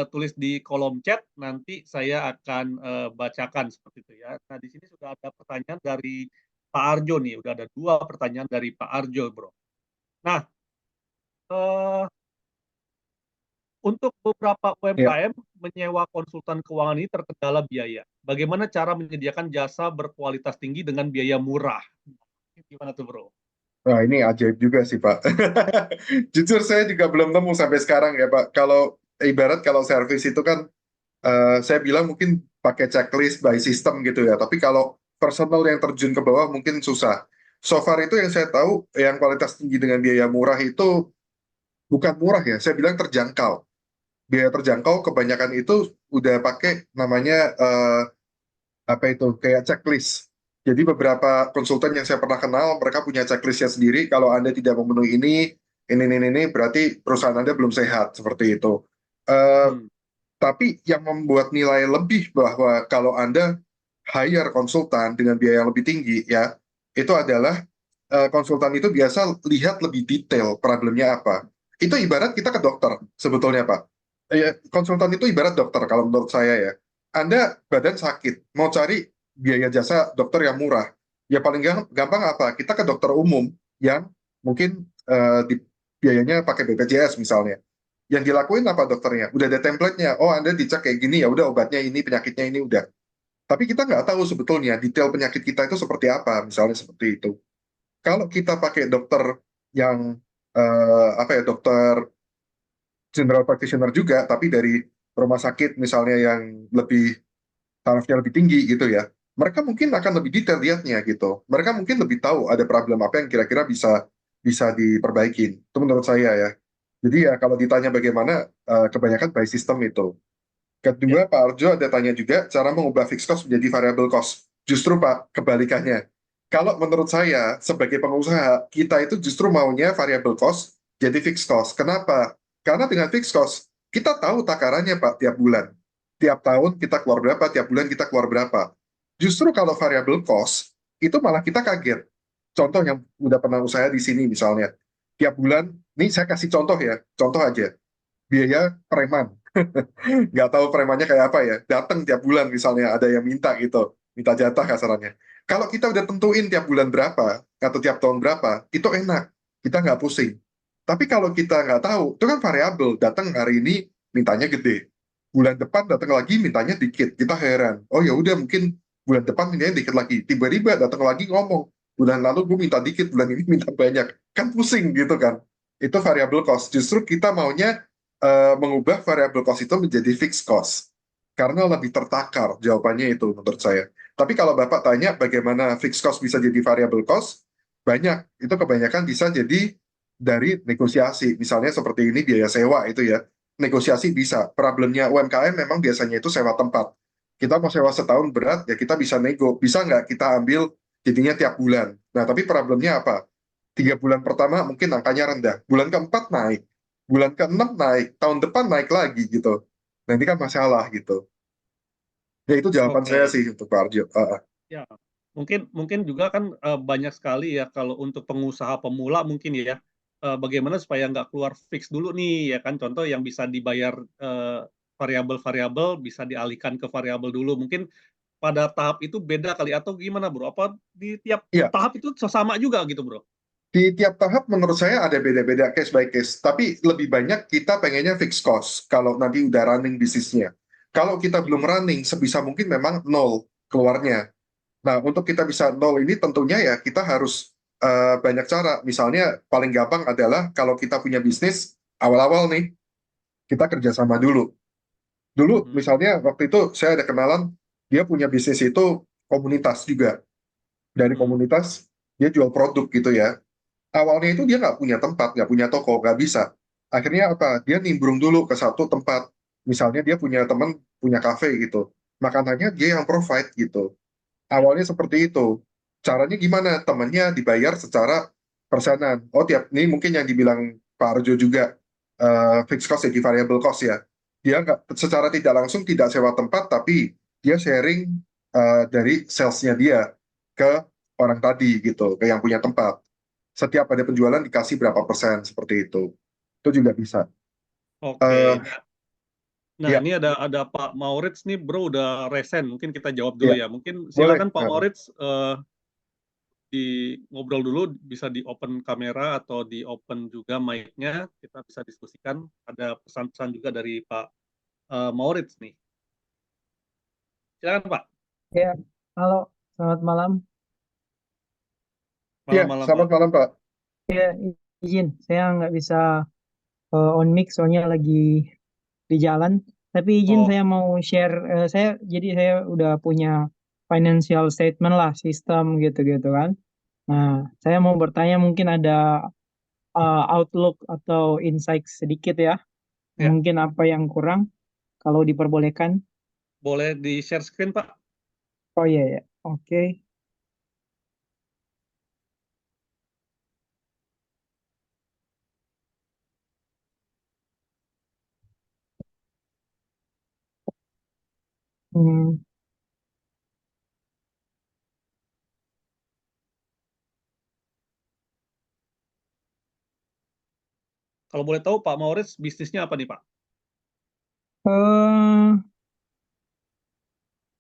tulis di kolom chat, nanti saya akan bacakan seperti itu ya. Nah, di sini sudah ada pertanyaan dari Pak Arjo nih, udah ada 2 pertanyaan dari Pak Arjo, Bro. Nah, eh, untuk beberapa Ya, UMKM menyewa konsultan keuangan ini terkendala biaya. Bagaimana cara menyediakan jasa berkualitas tinggi dengan biaya murah? Gimana tuh, Bro? wah ini ajaib juga sih Pak. Jujur saya juga belum nemu sampai sekarang ya Pak. Kalau ibarat kalau servis itu kan saya bilang mungkin pakai checklist by system gitu ya. Tapi kalau personal yang terjun ke bawah mungkin susah. So far itu yang saya tahu yang kualitas tinggi dengan biaya murah itu bukan murah ya. Saya bilang terjangkau. Biaya terjangkau kebanyakan itu udah pakai namanya apa itu kayak checklist. Jadi beberapa konsultan yang saya pernah kenal, mereka punya checklistnya sendiri. Kalau Anda tidak memenuhi ini, berarti perusahaan Anda belum sehat seperti itu. Eh, Hmm. tapi yang membuat nilai lebih bahwa kalau Anda hire konsultan dengan biaya yang lebih tinggi, ya itu adalah konsultan itu biasa lihat lebih detail problemnya apa. Itu ibarat kita ke dokter sebetulnya Pak. Konsultan itu ibarat dokter kalau menurut saya ya. Anda badan sakit, mau cari biaya jasa dokter yang murah. Ya paling gampang apa? Kita ke dokter umum yang mungkin biayanya pakai BPJS misalnya. Yang dilakuin apa dokternya? Udah ada template-nya. Oh, Anda dicek kayak gini, ya udah obatnya ini, penyakitnya ini udah. Tapi kita nggak tahu sebetulnya detail penyakit kita itu seperti apa, misalnya seperti itu. Kalau kita pakai dokter yang apa ya, dokter general practitioner juga, tapi dari rumah sakit misalnya yang lebih tarafnya lebih tinggi gitu ya, mereka mungkin akan lebih detail lihatnya gitu. Mereka mungkin lebih tahu ada problem apa yang kira-kira bisa bisa diperbaikin. Itu menurut saya ya. Jadi ya kalau ditanya bagaimana, kebanyakan by system itu. Ya. Kedua, Pak Arjo ada tanya juga cara mengubah fixed cost menjadi variable cost. Justru Pak, kebalikannya. Kalau menurut saya, sebagai pengusaha, kita itu justru maunya variable cost jadi fixed cost. Kenapa? Karena dengan fixed cost, kita tahu takarannya Pak tiap bulan. Tiap tahun kita keluar berapa, tiap bulan kita keluar berapa. Justru kalau variable cost, itu malah kita kaget. Contoh yang udah pernah usaha di sini misalnya, tiap bulan, nih saya kasih contoh ya, contoh aja, biaya preman nggak tahu premannya kayak apa ya, datang tiap bulan misalnya ada yang minta gitu, minta jatah kasarannya. Kalau kita udah tentuin tiap bulan berapa atau tiap tahun berapa, itu enak, kita nggak pusing. Tapi kalau kita nggak tahu, itu kan variabel, datang hari ini mintanya gede, bulan depan datang lagi mintanya dikit, kita heran. Oh ya udah mungkin bulan depan mintanya dikit lagi, tiba-tiba datang lagi ngomong, bulan lalu gue minta dikit, bulan ini minta banyak, kan pusing gitu kan. Itu variabel cost. Justru kita maunya mengubah variable cost itu menjadi fixed cost. Karena lebih tertakar jawabannya itu menurut saya. Tapi kalau Bapak tanya bagaimana fixed cost bisa jadi variable cost, banyak. Itu kebanyakan bisa jadi dari negosiasi. Misalnya seperti ini biaya sewa itu ya. Negosiasi bisa. Problemnya UMKM memang biasanya itu sewa tempat. Kita mau sewa setahun berat, ya kita bisa nego. Bisa nggak kita ambil jadinya tiap bulan. Nah, tapi problemnya apa? 3 bulan pertama mungkin angkanya rendah. Bulan keempat naik. Bulan keenam naik. Tahun depan naik lagi gitu. Nah ini kan masalah gitu. Ya itu jawaban saya Oke. sih untuk Pak Arjo. Ya, mungkin mungkin juga kan banyak sekali ya kalau untuk pengusaha pemula mungkin ya, bagaimana supaya nggak keluar fix dulu nih ya kan, contoh yang bisa dibayar variabel-variabel bisa dialihkan ke variabel dulu. Mungkin pada tahap itu beda kali atau gimana Bro? Apa di tiap Iya, tahap itu sama juga gitu Bro? di tiap tahap menurut saya ada beda-beda case by case. Tapi lebih banyak kita pengennya fixed cost kalau nanti udah running bisnisnya. Kalau kita belum Hmm. running, sebisa mungkin memang nol keluarnya. Nah, untuk kita bisa nol ini tentunya ya kita harus banyak cara. Misalnya paling gampang adalah kalau kita punya bisnis awal-awal nih, kita kerjasama dulu. Dulu Mhm. misalnya waktu itu saya ada kenalan, dia punya bisnis itu komunitas juga. Dari Hmm. komunitas, dia jual produk gitu ya. Awalnya itu dia nggak punya tempat, nggak punya toko, nggak bisa. Akhirnya apa? Dia nimbrung dulu ke satu tempat. Misalnya dia punya teman, punya kafe gitu. Makanannya dia yang provide gitu. Ya. Awalnya seperti itu. Caranya gimana? Temannya dibayar secara persenan. Oh, tiap ini mungkin yang dibilang Pak Arjo juga fixed cost jadi variable cost ya. Dia nggak secara tidak langsung tidak sewa tempat, tapi dia sharing dari salesnya dia ke orang tadi gitu, ke yang punya tempat. Setiap ada penjualan dikasih berapa persen seperti itu. Itu juga bisa. Oke. Eh Nah, ya, ini ada Pak Maurits nih, bro, udah resen. Mungkin kita jawab dulu ya, ya. Mungkin boleh. silakan Pak Maurits, di ngobrol dulu, bisa di open kamera atau di open juga mic-nya, kita bisa diskusikan. Ada pesan-pesan juga dari Pak Maurits nih. Silakan Pak. Ya, halo, selamat malam. Ya, Malam-malam Pak. selamat malam Pak. Ya, izin, saya nggak bisa on mic soalnya lagi di jalan. Tapi izin Oh, saya mau share, saya udah punya financial statement lah, sistem gitu-gitu kan. Nah, saya mau bertanya mungkin ada outlook atau insight sedikit ya. ya, Mungkin apa yang kurang, kalau diperbolehkan. boleh di-share screen Pak. Oh iya ya, oke. Hmm, Kalau boleh tahu Pak Maurits bisnisnya apa nih Pak? eh,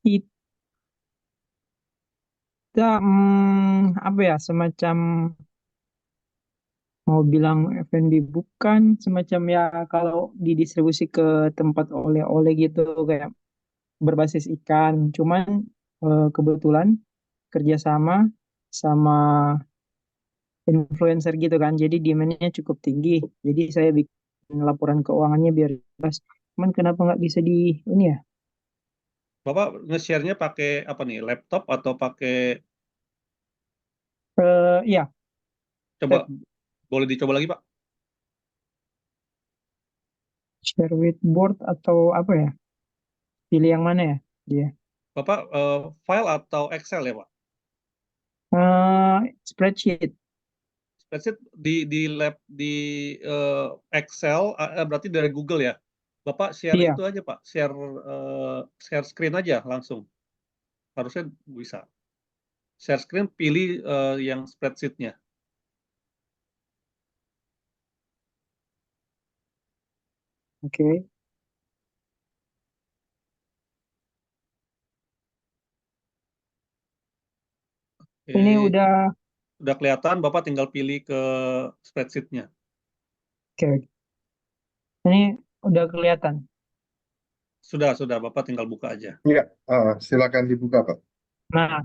kita apa ya, semacam mau bilang F&B bukan, semacam ya kalau didistribusi ke tempat oleh-oleh gitu, kayak berbasis ikan. Cuman kebetulan kerjasama sama influencer gitu kan, jadi demand-nya cukup tinggi. Jadi saya bikin laporan keuangannya biar jelas. Cuman kenapa nggak bisa di ini ya? Bapak nge-share-nya pakai apa nih? Laptop atau pakai, Ya, coba, tab boleh dicoba lagi Pak? share with board atau apa ya? Pilih yang mana ya? Dia. Bapak file atau Excel ya Pak? Spreadsheet. Spreadsheet di lab di eh, Excel, berarti dari Google ya. Bapak share Iya, itu aja Pak, share screen aja langsung. Harusnya bisa. Share screen, pilih yang spreadsheet-nya. oke. Ini Oke, udah. udah kelihatan, Bapak tinggal pilih ke spreadsheet-nya. Oke. Ini udah kelihatan. Sudah, Bapak tinggal buka aja. Ya, silakan dibuka Pak. Nah,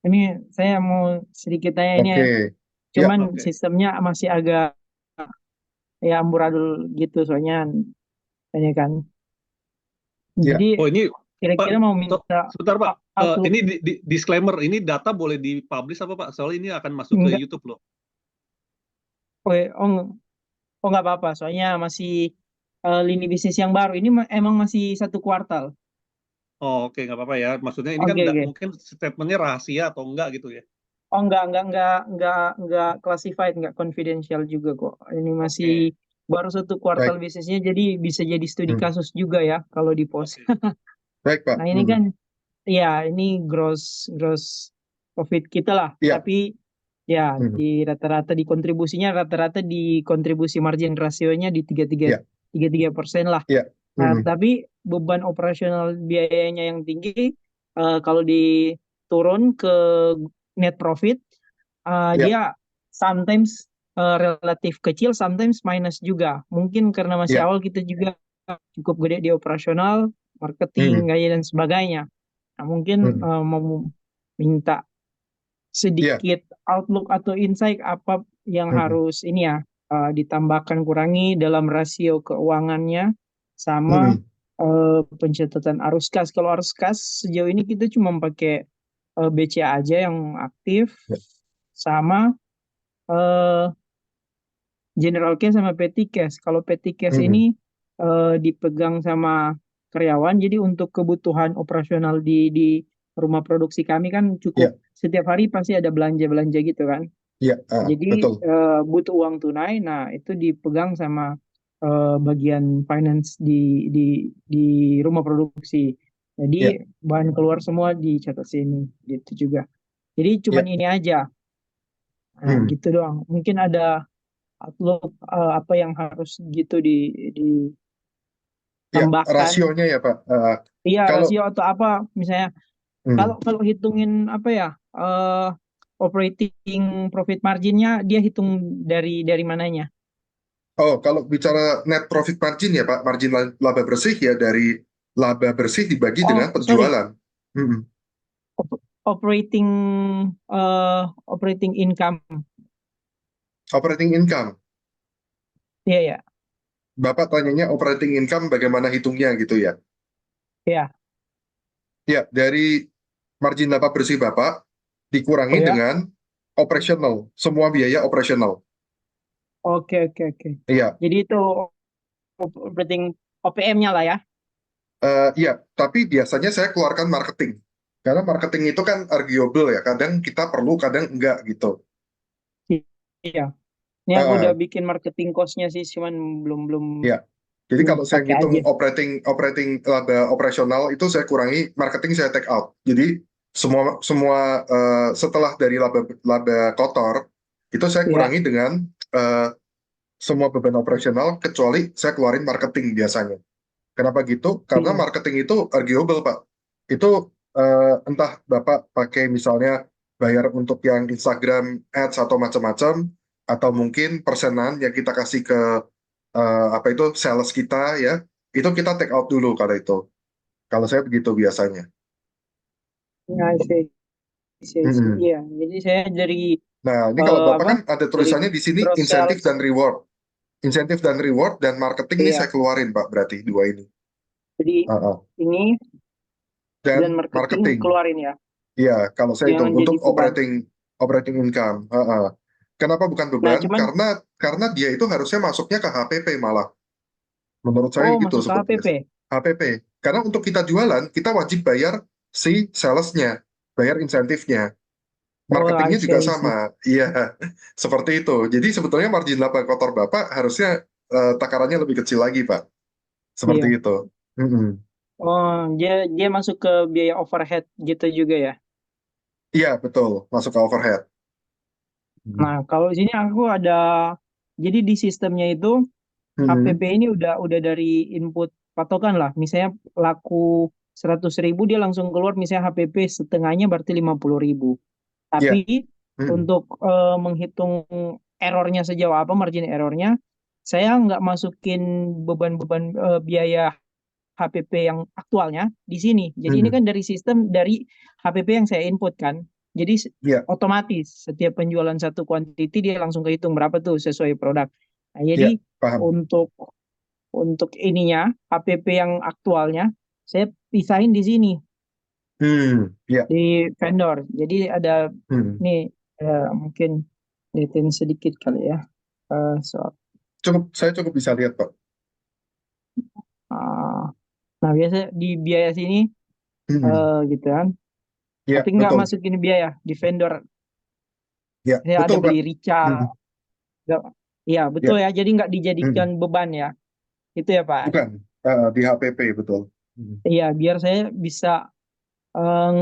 ini saya mau sedikit tanya ini ya. Oke, ya, Cuman Oke. sistemnya masih agak ya amburadul gitu soalnya tanya kan. ya, Jadi Oh ini Pak, kira-kira mau minta sebentar Pak. outlook Ini disclaimer, ini data boleh dipublish apa Pak? Soalnya ini akan masuk ke enggak? YouTube loh. Oh, oh nggak apa-apa. Soalnya masih lini bisnis yang baru. Ini emang masih 1 kuartal. Oh, oke, nggak apa-apa ya. Maksudnya ini kan Oke, oke. mungkin statementnya rahasia atau enggak gitu ya. Oh enggak classified, enggak confidential juga kok. Ini masih Oke, baru 1 kuartal baik. bisnisnya, jadi bisa jadi studi Hmm. kasus juga ya kalau di post. oke, Baik Pak. Nah ini Hmm. kan, ya ini gross gross profit kita lah. Ya, Tapi ya hmm. di rata-rata di kontribusinya, rata-rata di kontribusi margin rasionya di Ya, 33% lah. ya. Nah, Hmm. tapi beban operasional biayanya yang tinggi, kalau diturun ke net profit, Ya, dia sometimes relatif kecil, sometimes minus juga. Mungkin karena masih ya. awal kita juga cukup gede di operasional, Hmm. marketing, gaya dan sebagainya. Nah, mungkin Hmm. mau minta Ya. sedikit outlook atau insight apa yang Hmm. harus ini ya, ditambahkan kurangi dalam rasio keuangannya sama Hmm. pencatatan arus kas. Kalau arus kas sejauh ini kita cuma pakai BCA aja yang aktif, Ya. sama eh, General Cash sama Petty Cash. Kalau Petty Cash Hmm. ini dipegang sama karyawan, jadi untuk kebutuhan operasional di rumah produksi kami kan cukup Ya, setiap hari pasti ada belanja-belanja gitu kan. Iya, Jadi betul. butuh uang tunai, nah itu dipegang sama bagian finance di rumah produksi. Jadi Iya, bahan keluar semua dicatat sini, gitu juga. Jadi cuman iya. ini aja, nah Hmm. gitu doang. Mungkin ada outlook apa yang harus gitu Ya, ditambahkan. rasionya ya Pak. Iya Kalau rasio atau apa, misalnya hmm, kalau kalau hitungin apa ya, eh operating profit marginnya dia hitung dari mananya? kalau bicara net profit margin ya Pak, margin laba bersih ya dari laba bersih dibagi dengan Oh, sorry, penjualan. Hmm. operating operating income. Operating income. Iya ya, Bapak tanyanya operating income bagaimana hitungnya gitu ya. ya, Ya, dari margin laba bersih Bapak oh dikurangi ya. dengan operational, semua biaya operasional. Oke oke oke. Iya, Jadi itu operating OPM-nya lah ya. iya, tapi biasanya saya keluarkan marketing. Karena marketing itu kan arguable ya, kadang kita perlu, kadang enggak gitu. Iya. Ini aku udah Eh, bikin marketing cost-nya sih, cuman belum belum ya, jadi belum kalau saya pakai ngitung aja. operating operating laba operasional itu saya kurangi, marketing saya take out. Jadi semua semua setelah dari laba laba kotor itu saya Ya. kurangi dengan eh, semua beban operasional kecuali saya keluarin marketing biasanya. Kenapa gitu? Karena Iya. marketing itu arguable, Pak. Itu entah Bapak pakai misalnya bayar untuk yang Instagram Ads atau macam-macam, atau mungkin persenan yang kita kasih ke apa itu sales kita ya, itu kita take out dulu kalau itu. Kalau saya begitu biasanya. Nah, sih. Mm-mm. Iya. Jadi saya dari Nah, ini kalau Bapak apa? kan ada Dari tulisannya di sini gross insentif sales. dan reward. Insentif dan reward dan marketing ini Iya. saya keluarin, Pak, berarti dua ini. Jadi Uh-uh. ini dan Dan marketing marketing. keluarin ya. Iya, kalau saya hitung Jangan jadi untuk beban. operating operating income. Kenapa bukan Nah, beban? cuman Karena dia itu harusnya masuknya ke HPP malah. Menurut saya oh gitu masuk ke sebetulnya. HPP. HPP. Karena untuk kita jualan, kita wajib bayar si salesnya, bayar insentifnya. Oh, I Marketingnya see, juga I see. sama. Iya, seperti itu. Jadi sebetulnya margin laba kotor Bapak harusnya takarannya lebih kecil lagi, Pak. Iya. Seperti itu. Mm-mm. Oh, dia dia masuk ke biaya overhead gitu juga ya. Iya, betul. Masuk ke overhead. Nah, kalau di sini aku ada, jadi di sistemnya itu HPP Mm-mm. ini udah dari input patokan lah. Misalnya laku 100.000 dia langsung keluar misalnya HPP setengahnya berarti 50.000. Iya. Tapi Mm-mm. untuk menghitung errornya sejauh apa margin errornya, saya nggak masukin beban-beban biaya HPP yang aktualnya di sini. Jadi ini Mm-mm. kan dari sistem dari HPP yang saya input kan. Jadi Iya, otomatis setiap penjualan satu quantity dia langsung kehitung berapa tuh sesuai produk. Nah, iya, jadi paham. untuk ininya HPP yang aktualnya saya pisahin di sini Iya. di vendor. Jadi ada Hmm. nih mungkin lihatin sedikit kali ya. Soal Saya cukup bisa lihat, Pak. uh, nah biasa di biaya sini Hmm. gitu kan. Iya, Tapi nggak betul. masukin biaya di vendor. Ya, Saya ada betul, Pak. beli rica. Hmm. Iya betul Ya, ya. Jadi nggak dijadikan hmm. beban ya. Itu ya Pak. Bukan. Di HPP, betul. Hmm. Iya biar saya bisa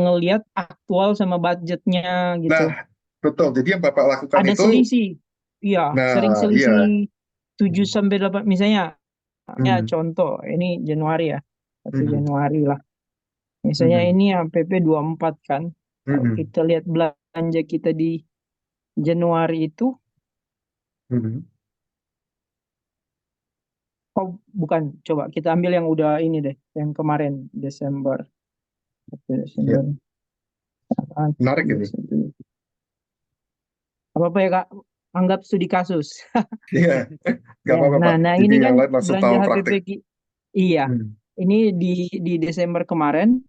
ngelihat aktual sama budgetnya gitu. Nah, betul. Jadi yang Bapak lakukan Ada itu, selisih. Iya, sering nah, iya. selisih 7 Hmm. sampai 8 misalnya. Ya Hmm. contoh ini Januari ya. 1 Hmm. Januari lah. Misalnya Hmm. ini HPP 4 kan. Kalau Hmm. kita lihat belanja kita di Januari itu, Hmm. oh bukan, coba kita ambil yang udah ini deh, yang kemarin Desember. Ya, Desember. Ah, menarik ini. Desember. Apa-apa ya Kak, anggap studi kasus. Iya, nggak Ya, apa-apa, nah, Pak. nah Jadi ini yang kan lain langsung belanja tahu HPP praktik. iya. Hmm. Ini di Desember kemarin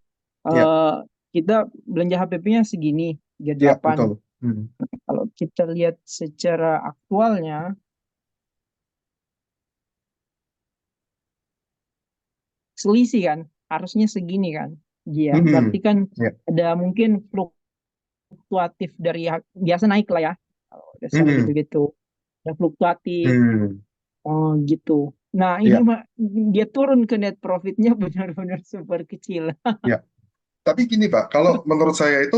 Ya, eh, kita belanja HPP-nya segini, ya, 38. betul. Hmm. Kalau kita lihat secara aktualnya selisih kan, harusnya segini kan. Iya, berarti Hmm. kan Ya, ada mungkin fluktuatif dari biasa naik lah ya. sampai Hmm. gitu-gitu. Ya fluktuatif, Hmm. gitu. Nah, ini Ya, mah dia turun ke net profitnya benar-benar super kecil. ya. Tapi gini Pak, kalau menurut saya itu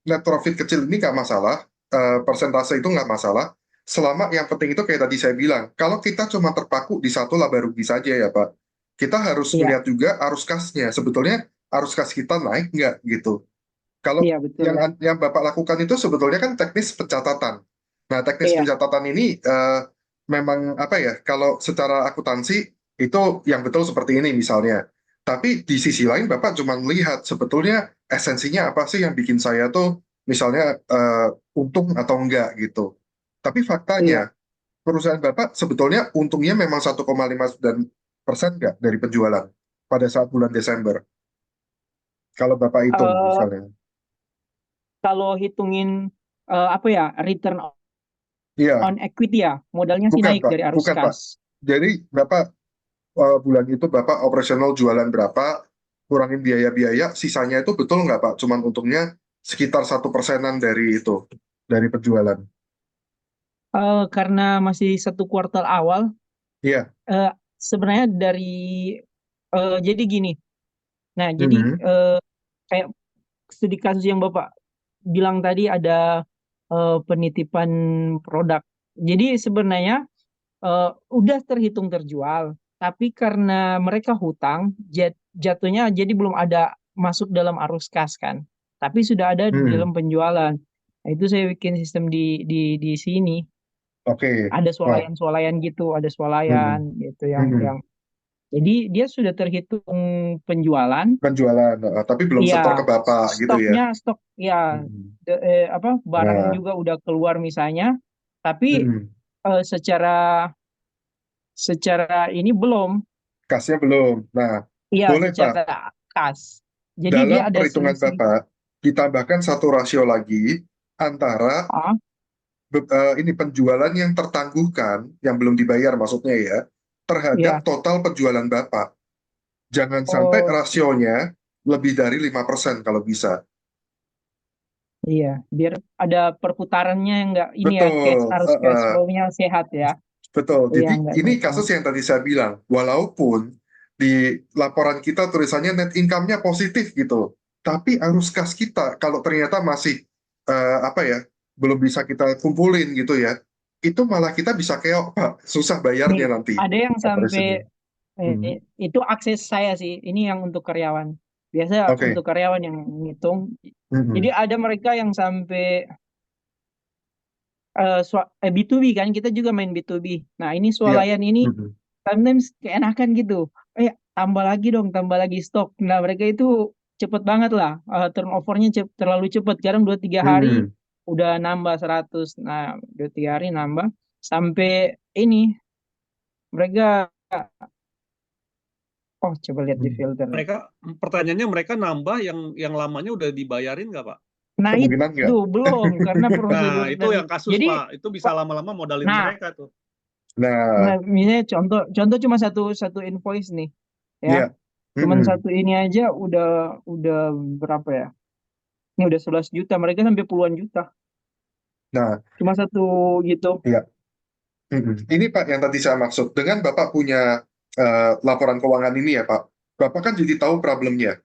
net profit kecil ini nggak masalah, persentase itu nggak masalah, selama yang penting itu kayak tadi saya bilang, kalau kita cuma terpaku di satu laba rugi saja ya Pak, kita harus Iya, melihat juga arus kasnya, sebetulnya arus kas kita naik nggak gitu. Kalau iya betul. yang Bapak lakukan itu sebetulnya kan teknis pencatatan. Nah, teknis Iya, pencatatan ini memang apa ya? Kalau secara akuntansi itu yang betul seperti ini misalnya. Tapi di sisi lain Bapak cuma melihat sebetulnya esensinya apa sih yang bikin saya tuh misalnya untung atau enggak gitu. Tapi iya. faktanya perusahaan Bapak sebetulnya untungnya memang 1,59% enggak dari penjualan pada saat bulan Desember. Kalau Bapak hitung Eh, misalnya. Kalau hitungin apa ya, return Iya, on equity ya, modalnya sih bukan naik Pak, dari arus bukan Pak. kas. Jadi Bapak bulan itu Bapak operasional jualan berapa, kurangin biaya-biaya, sisanya itu betul nggak Pak? Cuman untungnya sekitar 1%-an dari itu, dari penjualan. Karena masih satu kuartal awal, Iya. eh, sebenarnya dari jadi gini. Nah, jadi Mhm. kayak studi kasus yang Bapak bilang tadi ada penitipan produk. Jadi sebenarnya udah terhitung terjual, tapi karena mereka hutang, jatuhnya jadi belum ada masuk dalam arus kas kan. Tapi sudah ada di Hmm. dalam penjualan. Nah, itu saya bikin sistem di sini. Oke. Ada Wah. swalayan-swalayan gitu, ada Mhm. swalayan gitu yang Mhm. jadi dia sudah terhitung penjualan. Penjualan, tapi belum Iya, setor ke Bapak gitu ya. stok ya, Mhm. apa barang Nah, juga udah keluar misalnya, tapi mhm. secara secara ini belum, Kasnya belum. Nah, iya boleh Pak, secara kas. Jadi dia dalam ada perhitungan selisih. Bapak, ditambahkan satu rasio lagi antara Ah, ini penjualan yang tertangguhkan, yang belum dibayar maksudnya ya, terhadap iya. total penjualan Bapak. Jangan sampai Oh, rasionya lebih dari 5% kalau bisa. iya. Biar ada perputarannya yang enggak ini ya, Betul, arus cash flow-nya sehat ya. betul. Iya, Jadi enggak ini numpang. kasus yang tadi saya bilang, walaupun di laporan kita tulisannya net income-nya positif gitu, tapi arus kas kita kalau ternyata masih apa ya, belum bisa kita kumpulin gitu ya, itu malah kita bisa keok Pak, susah Nih, bayarnya nanti ada yang operationnya. sampai Hmm. itu akses saya sih. Ini yang untuk karyawan. Biasa Oke. untuk karyawan yang ngitung. Jadi Mhm. ada mereka yang sampai B2B kan, kita juga main B2B. Nah, ini Iya. swalayan ini Mhm. sometimes keenakan gitu. Tambah lagi dong, tambah lagi stok. Nah, mereka itu cepet banget lah. Turnovernya terlalu cepet. Kadang 2-3 hari Mhm. udah nambah 100. Nah, 2-3 hari nambah. Sampai ini, mereka, oh coba lihat di Mhm. filter. Mereka pertanyaannya mereka nambah yang lamanya udah dibayarin nggak Pak? Nah, Kemungkinan itu nggak? belum, karena Nah, prosedur itu dari, yang kasus jadi, Pak. Itu bisa Pak, lama-lama modalin nah, mereka tuh. Nah, misalnya contoh contoh cuma satu satu invoice nih, ya. ya. Cuman Mhm. satu ini aja udah berapa ya? Ini udah 11 juta, mereka sampai puluhan juta. Nah, Cuma satu gitu. ya. Mhm. Ini Pak yang tadi saya maksud. Dengan Bapak punya laporan keuangan ini ya Pak, Bapak kan jadi tahu problemnya.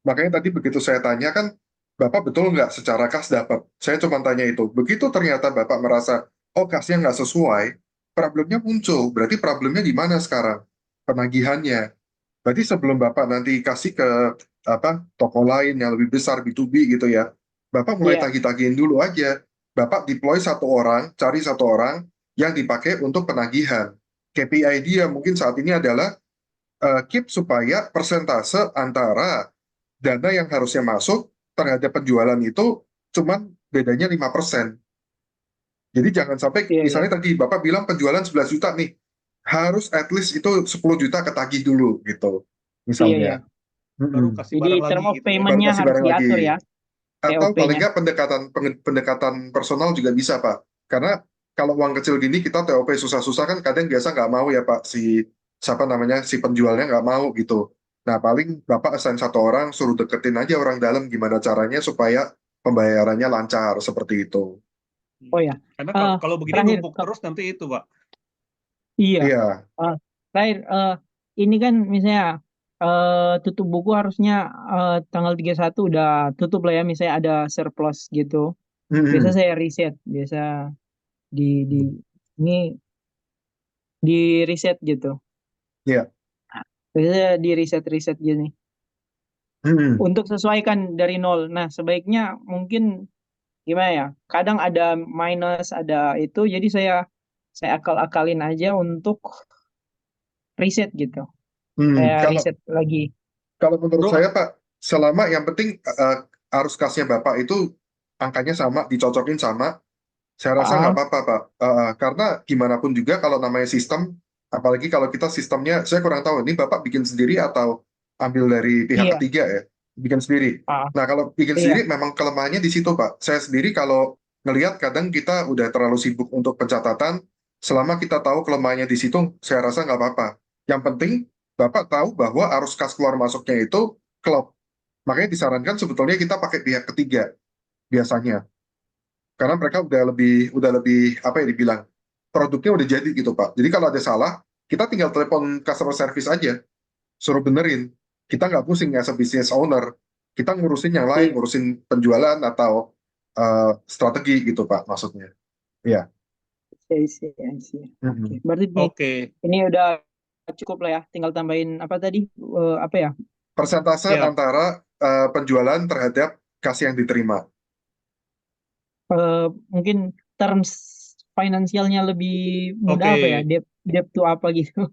Makanya tadi begitu saya tanya kan, Bapak betul nggak secara kas dapat? Saya cuma tanya itu. Begitu ternyata Bapak merasa, oh kasnya nggak sesuai, problemnya muncul. Berarti problemnya di mana sekarang? Penagihannya. Berarti sebelum Bapak nanti kasih ke apa toko lain yang lebih besar B2B gitu ya, Bapak mulai Iya, tagih-tagihin dulu aja. Bapak deploy satu orang, cari satu orang yang dipakai untuk penagihan. KPI dia mungkin saat ini adalah keep supaya persentase antara dana yang harusnya masuk terhadap penjualan itu cuman bedanya 5%. Jadi jangan sampai iya, iya. misalnya tadi Bapak bilang penjualan 11 juta nih, harus at least itu 10 juta ketagih dulu gitu. Iya, iya. Misalnya. Baru Mm-mm. kasih Jadi barang term lagi of gitu ya. Baru payment-nya kasih harus barang diatur lagi. ya, Atau paling TOP-nya. nggak pendekatan personal juga bisa Pak. Karena kalau uang kecil gini kita TOP susah-susah kan kadang biasa nggak mau ya Pak si siapa namanya si penjualnya nggak mau gitu. Nah paling Bapak assign satu orang suruh deketin aja orang dalam gimana caranya supaya pembayarannya lancar seperti itu. Oh ya, Karena eh kalau begini terakhir, numpuk terus nanti itu, Pak. iya, Iya. eh, terakhir, ini kan misalnya tutup buku harusnya tanggal 31 udah tutup lah ya, misalnya ada surplus gitu. Biasa Mm-mm. saya riset, biasa di ini di riset gitu. Iya. Biasanya di riset-riset gini. Mm-mm. Untuk sesuaikan dari nol. Nah, sebaiknya mungkin gimana ya? Kadang ada minus, ada itu. Jadi saya akal-akalin aja untuk riset gitu. Saya Kalau riset lagi. kalau menurut Bro, saya Pak, selama yang penting arus kasnya Bapak itu angkanya sama, dicocokin sama, saya rasa nggak Ah, apa-apa Pak. Karena gimana pun juga kalau namanya sistem, apalagi kalau kita sistemnya, saya kurang tahu, ini Bapak bikin sendiri atau ambil dari pihak iya. ketiga ya? Bikin sendiri. Ah, Nah kalau bikin iya. sendiri memang kelemahannya di situ Pak. Saya sendiri kalau ngelihat kadang kita udah terlalu sibuk untuk pencatatan, selama kita tahu kelemahannya di situ, saya rasa nggak apa-apa. Yang penting Bapak tahu bahwa arus kas keluar masuknya itu klop. Makanya disarankan sebetulnya kita pakai pihak ketiga biasanya. Karena mereka udah lebih apa ya dibilang produknya udah jadi gitu Pak. Jadi kalau ada salah, kita tinggal telepon customer service aja, suruh benerin. Kita nggak pusing ya business owner. Kita ngurusin yang lain, Iya. ngurusin penjualan atau strategi gitu Pak maksudnya. Iya. I see. Oke. Mhm. Berarti oke, ini udah cukup lah ya. Tinggal tambahin apa tadi? Apa ya? Persentase siap. antara penjualan terhadap kas yang diterima. Mungkin terms finansialnya lebih mudah apa ya? Oke. Debt debt to apa gitu.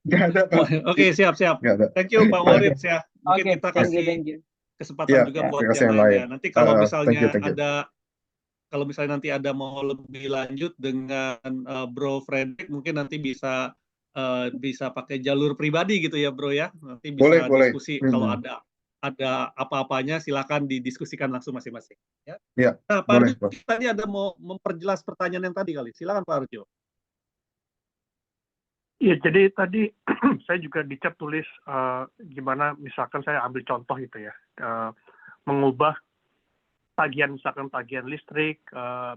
Nggak ada Pak. Oke, siap, siap. Nggak ada. Thank you, Pak Oke. Moritz ya. Mungkin Oke, kita thank you, kasih thank you. kesempatan Iya, juga Ya. buat terima kasih yang yang lain. lainnya. Nanti kalau Thank you, misalnya thank you. nanti ada mau lebih lanjut dengan Bro Frederick, mungkin nanti bisa pakai jalur pribadi gitu ya, Bro ya. Nanti Boleh, bisa boleh. diskusi kalau Mhm. ada apa-apanya silakan didiskusikan langsung masing-masing. Ya. Iya, Nah, Pak boleh, Arjo boleh. tadi ada mau memperjelas pertanyaan yang tadi kali. Silakan Pak Arjo. Iya, jadi tadi saya juga di chat tulis gimana misalkan saya ambil contoh gitu ya, mengubah tagihan misalkan tagihan listrik,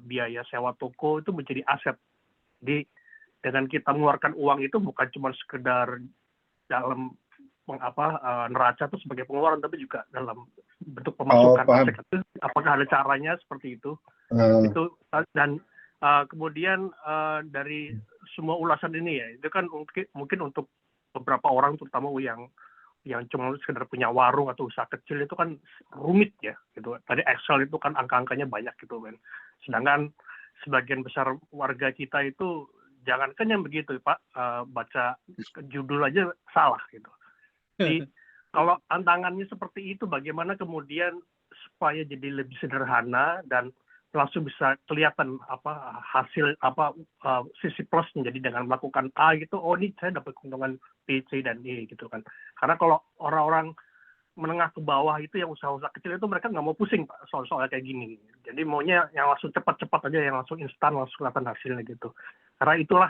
biaya sewa toko itu menjadi aset. Jadi dengan kita mengeluarkan uang itu bukan cuma sekedar dalam neraca itu sebagai pengeluaran, tapi juga dalam bentuk Oh, pemasukan paham. aset itu. Apakah ada caranya seperti itu? Eh, Itu dan kemudian dari semua ulasan ini ya itu kan mungkin untuk beberapa orang terutama yang cuma sekedar punya warung atau usaha kecil itu kan rumit ya gitu. Tadi Excel itu kan angka-angkanya banyak gitu kan. Sedangkan sebagian besar warga kita itu jangankan yang begitu Pak, baca judul aja salah gitu. Jadi kalau tantangannya seperti itu, bagaimana kemudian supaya jadi lebih sederhana dan langsung bisa kelihatan hasil sisi plusnya. Jadi dengan melakukan A gitu, oh ini saya dapat keuntungan B, C dan E gitu kan. Karena kalau orang-orang menengah ke bawah itu yang usaha-usaha kecil itu mereka nggak mau pusing Pak soal kayak gini. Jadi maunya yang langsung cepat-cepat aja, yang langsung instan, langsung kelihatan hasilnya gitu. Karena itulah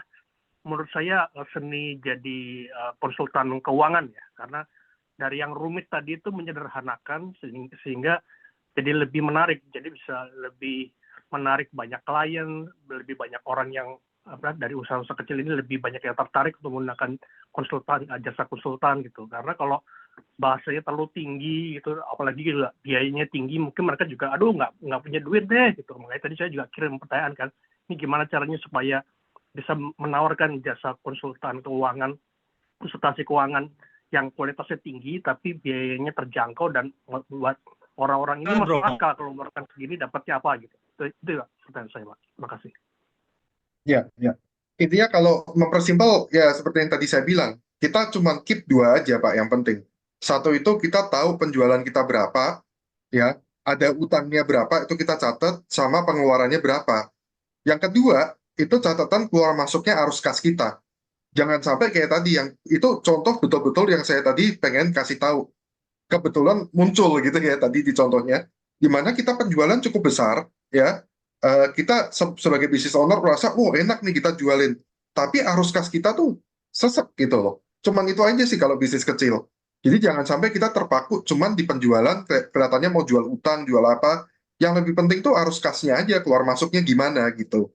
menurut saya seni jadi konsultan keuangan ya, karena dari yang rumit tadi itu menyederhanakan sehingga jadi lebih menarik, jadi bisa lebih menarik banyak klien, lebih banyak orang yang dari usaha-usaha kecil ini lebih banyak yang tertarik untuk menggunakan konsultan, jasa konsultan gitu. Karena kalau bahasanya terlalu tinggi gitu, apalagi biayanya tinggi, mungkin mereka juga aduh nggak punya duit deh gitu. Makanya tadi saya juga kirim pertanyaan kan, ini gimana caranya supaya bisa menawarkan jasa konsultan keuangan, konsultasi keuangan yang kualitasnya tinggi tapi biayanya terjangkau dan membuat orang-orang ini masuk Bro. akal kalau mengeluarkan segini dapatnya apa gitu. Itu ya pertanyaan saya, Pak. Terima kasih. ya, ya. Intinya kalau mempersimpel ya seperti yang tadi saya bilang, kita cuma keep dua aja Pak yang penting. Satu itu kita tahu penjualan kita berapa, ya, ada utangnya berapa itu kita catat sama pengeluarannya berapa. Yang kedua, itu catatan keluar masuknya arus kas kita. Jangan sampai kayak tadi yang itu contoh betul-betul yang saya tadi pengen kasih tahu. Kebetulan muncul gitu ya tadi di contohnya, di mana kita penjualan cukup besar, ya, kita sebagai business owner merasa, oh enak nih kita jualin, tapi arus kas kita tuh sesek gitu loh. Cuman itu aja sih kalau bisnis kecil. Jadi jangan sampai kita terpaku cuman di penjualan, kelihatannya mau jual utang, jual apa, Yang lebih penting tuh arus kasnya aja, keluar masuknya gimana gitu.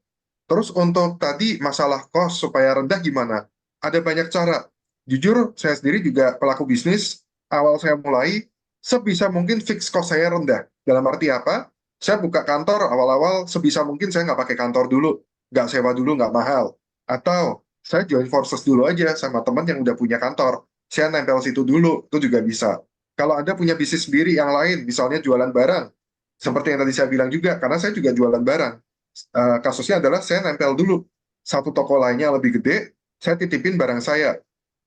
Terus untuk tadi masalah cost supaya rendah gimana? Ada banyak cara. Jujur, saya sendiri juga pelaku bisnis. Awal saya mulai, sebisa mungkin fix cost saya rendah. Dalam arti apa? Saya buka kantor awal-awal, sebisa mungkin saya nggak pakai kantor dulu. Nggak sewa dulu, nggak mahal. Atau saya join forces dulu aja sama teman yang udah punya kantor. Saya nempel situ dulu, itu juga bisa. Kalau Anda punya bisnis sendiri yang lain, misalnya jualan barang, seperti yang tadi saya bilang juga, karena saya juga jualan barang. Kasusnya adalah saya nempel dulu satu toko lainnya lebih gede, saya titipin barang saya,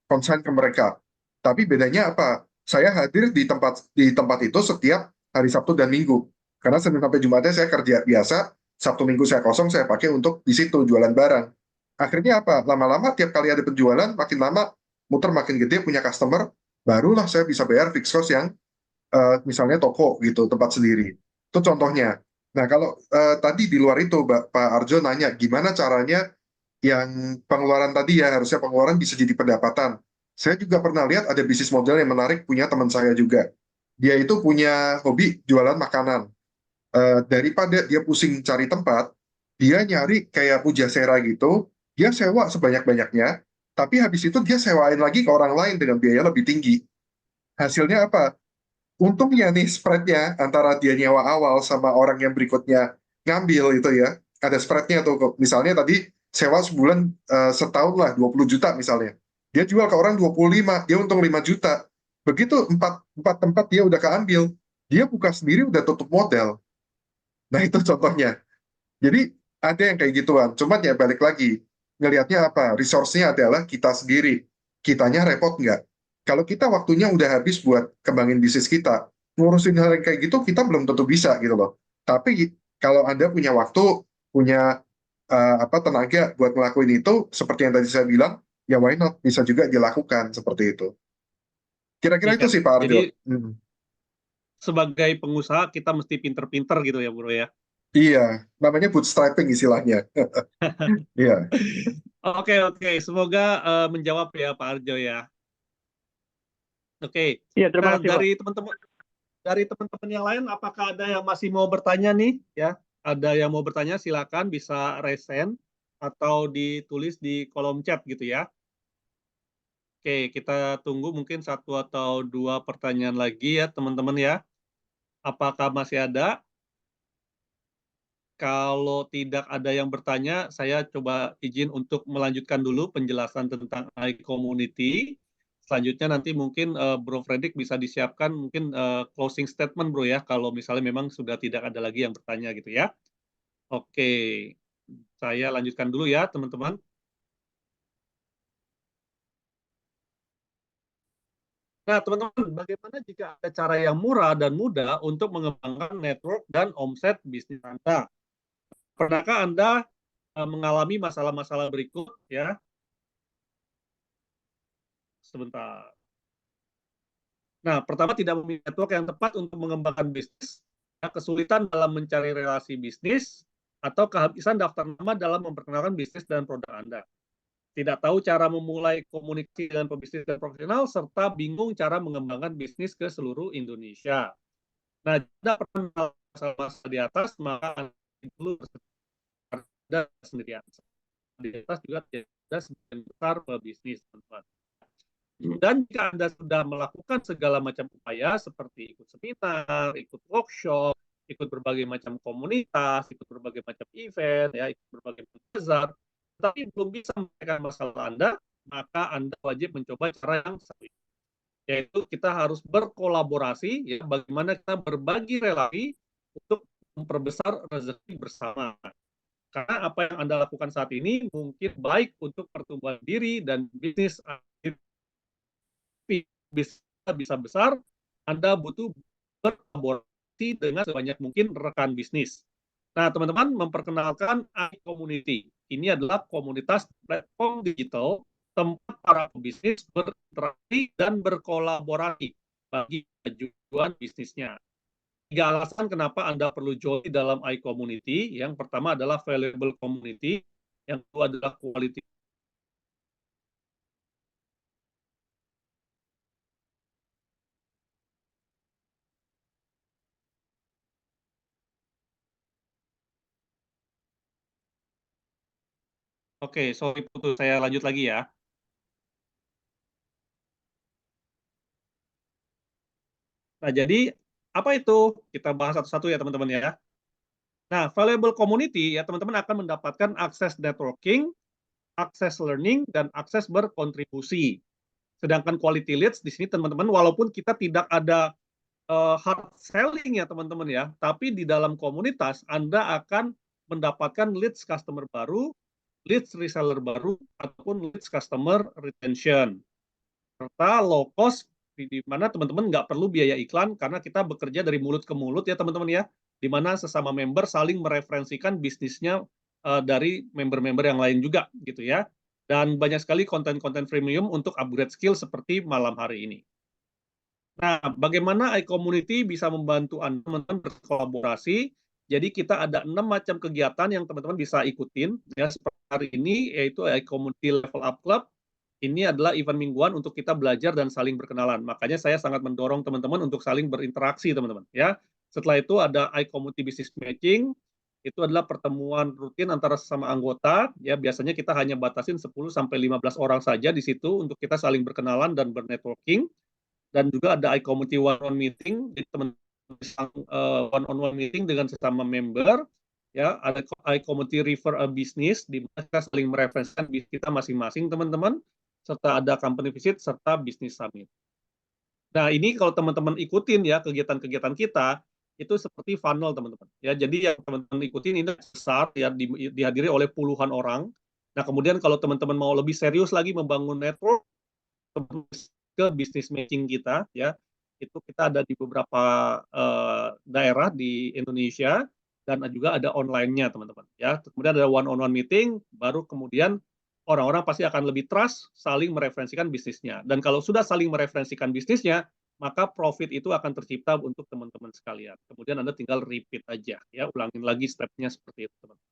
konsign ke mereka. Tapi bedanya apa? Saya hadir di tempat itu setiap hari Sabtu dan Minggu. Karena Senin sampai Jumatnya saya kerja biasa, Sabtu Minggu saya kosong, saya pakai untuk di situ jualan barang. Akhirnya apa? Lama-lama tiap kali ada penjualan, makin lama muter makin gede punya customer, barulah saya bisa bayar fixed cost yang misalnya toko gitu, tempat sendiri. Itu contohnya. Nah, kalau tadi di luar itu, Pak Arjo nanya, gimana caranya yang pengeluaran tadi ya, harusnya pengeluaran bisa jadi pendapatan. Saya juga pernah lihat ada bisnis model yang menarik punya teman saya juga. Dia itu punya hobi jualan makanan. Daripada dia pusing cari tempat, dia nyari kayak pujasera gitu, dia sewa sebanyak-banyaknya, tapi habis itu dia sewain lagi ke orang lain dengan biaya lebih tinggi. Hasilnya apa? Untungnya nih spreadnya antara dia nyewa awal sama orang yang berikutnya ngambil itu ya, ada spreadnya tuh. Misalnya tadi sewa sebulan setahun lah 20 juta misalnya, dia jual ke orang 25, dia untung 5 juta. Begitu empat tempat dia udah keambil, dia buka sendiri udah tutup modal. Nah itu contohnya. Jadi ada yang kayak gituan, cuman ya balik lagi, ngelihatnya apa, resource-nya adalah kita sendiri, kitanya repot nggak? Kalau kita waktunya udah habis buat kembangin bisnis kita, ngurusin hal yang kayak gitu kita belum tentu bisa gitu loh. Tapi kalau Anda punya waktu, punya tenaga buat ngelakuin itu, seperti yang tadi saya bilang, ya why not, bisa juga dilakukan seperti itu. Kira-kira Iya. itu sih Pak Jadi Arjo. Hmm. sebagai pengusaha kita mesti pinter-pinter gitu ya, Bro ya. Iya, namanya bootstrapping istilahnya. Iya. Oke, oke. Semoga menjawab ya Pak Arjo ya. Oke. Iya, terima Nah, kasih, Pak. dari teman-teman yang lain, apakah ada yang masih mau bertanya nih? Ya, ada yang mau bertanya, silakan bisa raise hand atau ditulis di kolom chat gitu ya. Oke, kita tunggu mungkin satu atau dua pertanyaan lagi ya teman-teman ya. Apakah masih ada? Kalau tidak ada yang bertanya, saya coba izin untuk melanjutkan dulu penjelasan tentang iCommunity. Selanjutnya nanti mungkin Bro Fredrik bisa disiapkan mungkin closing statement Bro ya, kalau misalnya memang sudah tidak ada lagi yang bertanya gitu ya. Oke, saya lanjutkan dulu ya teman-teman. Nah teman-teman, bagaimana jika ada cara yang murah dan mudah untuk mengembangkan network dan omset bisnis Anda? Pernahkah Anda mengalami masalah-masalah berikut ya? Sebentar. Nah, pertama tidak memiliki network yang tepat untuk mengembangkan bisnis, kesulitan dalam mencari relasi bisnis, atau kehabisan daftar nama dalam memperkenalkan bisnis dan produk Anda. Tidak tahu cara memulai komunikasi dengan pebisnis dan profesional, serta bingung cara mengembangkan bisnis ke seluruh Indonesia. Nah, jika pernah masalah-masalah di atas, maka Anda dulu Anda sendirian. Di atas juga tidak ada sebagian besar pebisnis, teman-teman. Dan jika Anda sudah melakukan segala macam upaya seperti ikut seminar, ikut workshop, ikut berbagai macam komunitas, ikut berbagai macam event, ya, ikut berbagai macam bazar, tetapi belum bisa menyelesaikan masalah Anda, maka Anda wajib mencoba cara yang satu, yaitu kita harus berkolaborasi, ya, bagaimana kita berbagi relasi untuk memperbesar rezeki bersama. Karena apa yang Anda lakukan saat ini mungkin baik untuk pertumbuhan diri dan bisnis bisa besar, Anda butuh berkolaborasi dengan sebanyak mungkin rekan bisnis. Nah, teman-teman, memperkenalkan iCommunity. Ini adalah komunitas platform digital tempat para pebisnis berinteraksi dan berkolaborasi bagi tujuan bisnisnya. 3 alasan kenapa Anda perlu join dalam iCommunity. Yang pertama adalah valuable community, yang kedua adalah quality Oke, sorry putus. Saya lanjut lagi ya. Nah, jadi apa itu? Kita bahas satu-satu ya teman-teman ya. Nah, valuable community ya teman-teman akan mendapatkan akses networking, akses learning, dan akses berkontribusi. Sedangkan quality leads di sini teman-teman, walaupun kita tidak ada hard selling ya teman-teman ya, tapi di dalam komunitas Anda akan mendapatkan leads customer baru, leads reseller baru, ataupun leads customer retention. Serta low cost, di mana teman-teman nggak perlu biaya iklan, karena kita bekerja dari mulut ke mulut ya teman-teman ya, di mana sesama member saling mereferensikan bisnisnya dari member-member yang lain juga gitu ya. Dan banyak sekali konten-konten premium untuk upgrade skill seperti malam hari ini. Nah, bagaimana iCommunity bisa membantu Anda teman-teman berkolaborasi? Jadi kita ada 6 macam kegiatan yang teman-teman bisa ikutin ya, seperti hari ini yaitu iCommunity Level Up Club. Ini adalah event mingguan untuk kita belajar dan saling berkenalan. Makanya saya sangat mendorong teman-teman untuk saling berinteraksi teman-teman ya. Setelah itu ada iCommunity Business Matching. Itu adalah pertemuan rutin antara sesama anggota ya, biasanya kita hanya batasin 10 sampai 15 orang saja di situ untuk kita saling berkenalan dan bernetworking. Dan juga ada iCommunity one-on-one meeting, jadi teman-teman one-on-one meeting dengan sesama member, ya. Ada iCommunity refer a business, di mana kita saling mereferensikan bisnis kita masing-masing teman-teman, serta ada company visit serta business summit. Nah, ini kalau teman-teman ikutin ya kegiatan-kegiatan kita, itu seperti funnel teman-teman. Ya, jadi yang teman-teman ikutin ini besar ya, dihadiri oleh puluhan orang. Nah, kemudian kalau teman-teman mau lebih serius lagi membangun network ke bisnis matching kita ya, itu kita ada di beberapa daerah di Indonesia dan juga ada online-nya teman-teman ya. Kemudian ada one on one meeting, baru kemudian orang-orang pasti akan lebih trust saling mereferensikan bisnisnya. Dan kalau sudah saling mereferensikan bisnisnya, maka profit itu akan tercipta untuk teman-teman sekalian. Kemudian Anda tinggal repeat aja ya, ulangin lagi step-nya seperti itu teman-teman.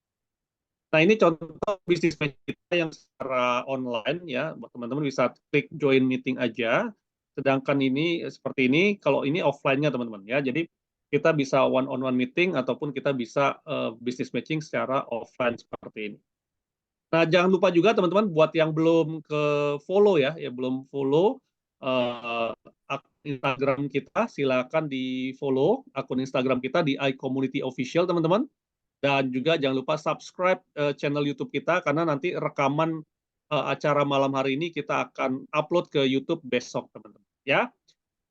Nah, ini contoh bisnis kita yang secara online ya, teman-teman bisa klik join meeting aja. Sedangkan ini seperti ini, kalau ini offline-nya teman-teman ya. Jadi kita bisa one on one meeting ataupun kita bisa business matching secara offline seperti ini. Nah, jangan lupa juga teman-teman buat yang belum ke follow ya, belum follow akun Instagram kita, silakan di follow akun Instagram kita di iCommunity Official teman-teman. Dan juga jangan lupa subscribe channel YouTube kita, karena nanti rekaman acara malam hari ini kita akan upload ke YouTube besok teman-teman ya.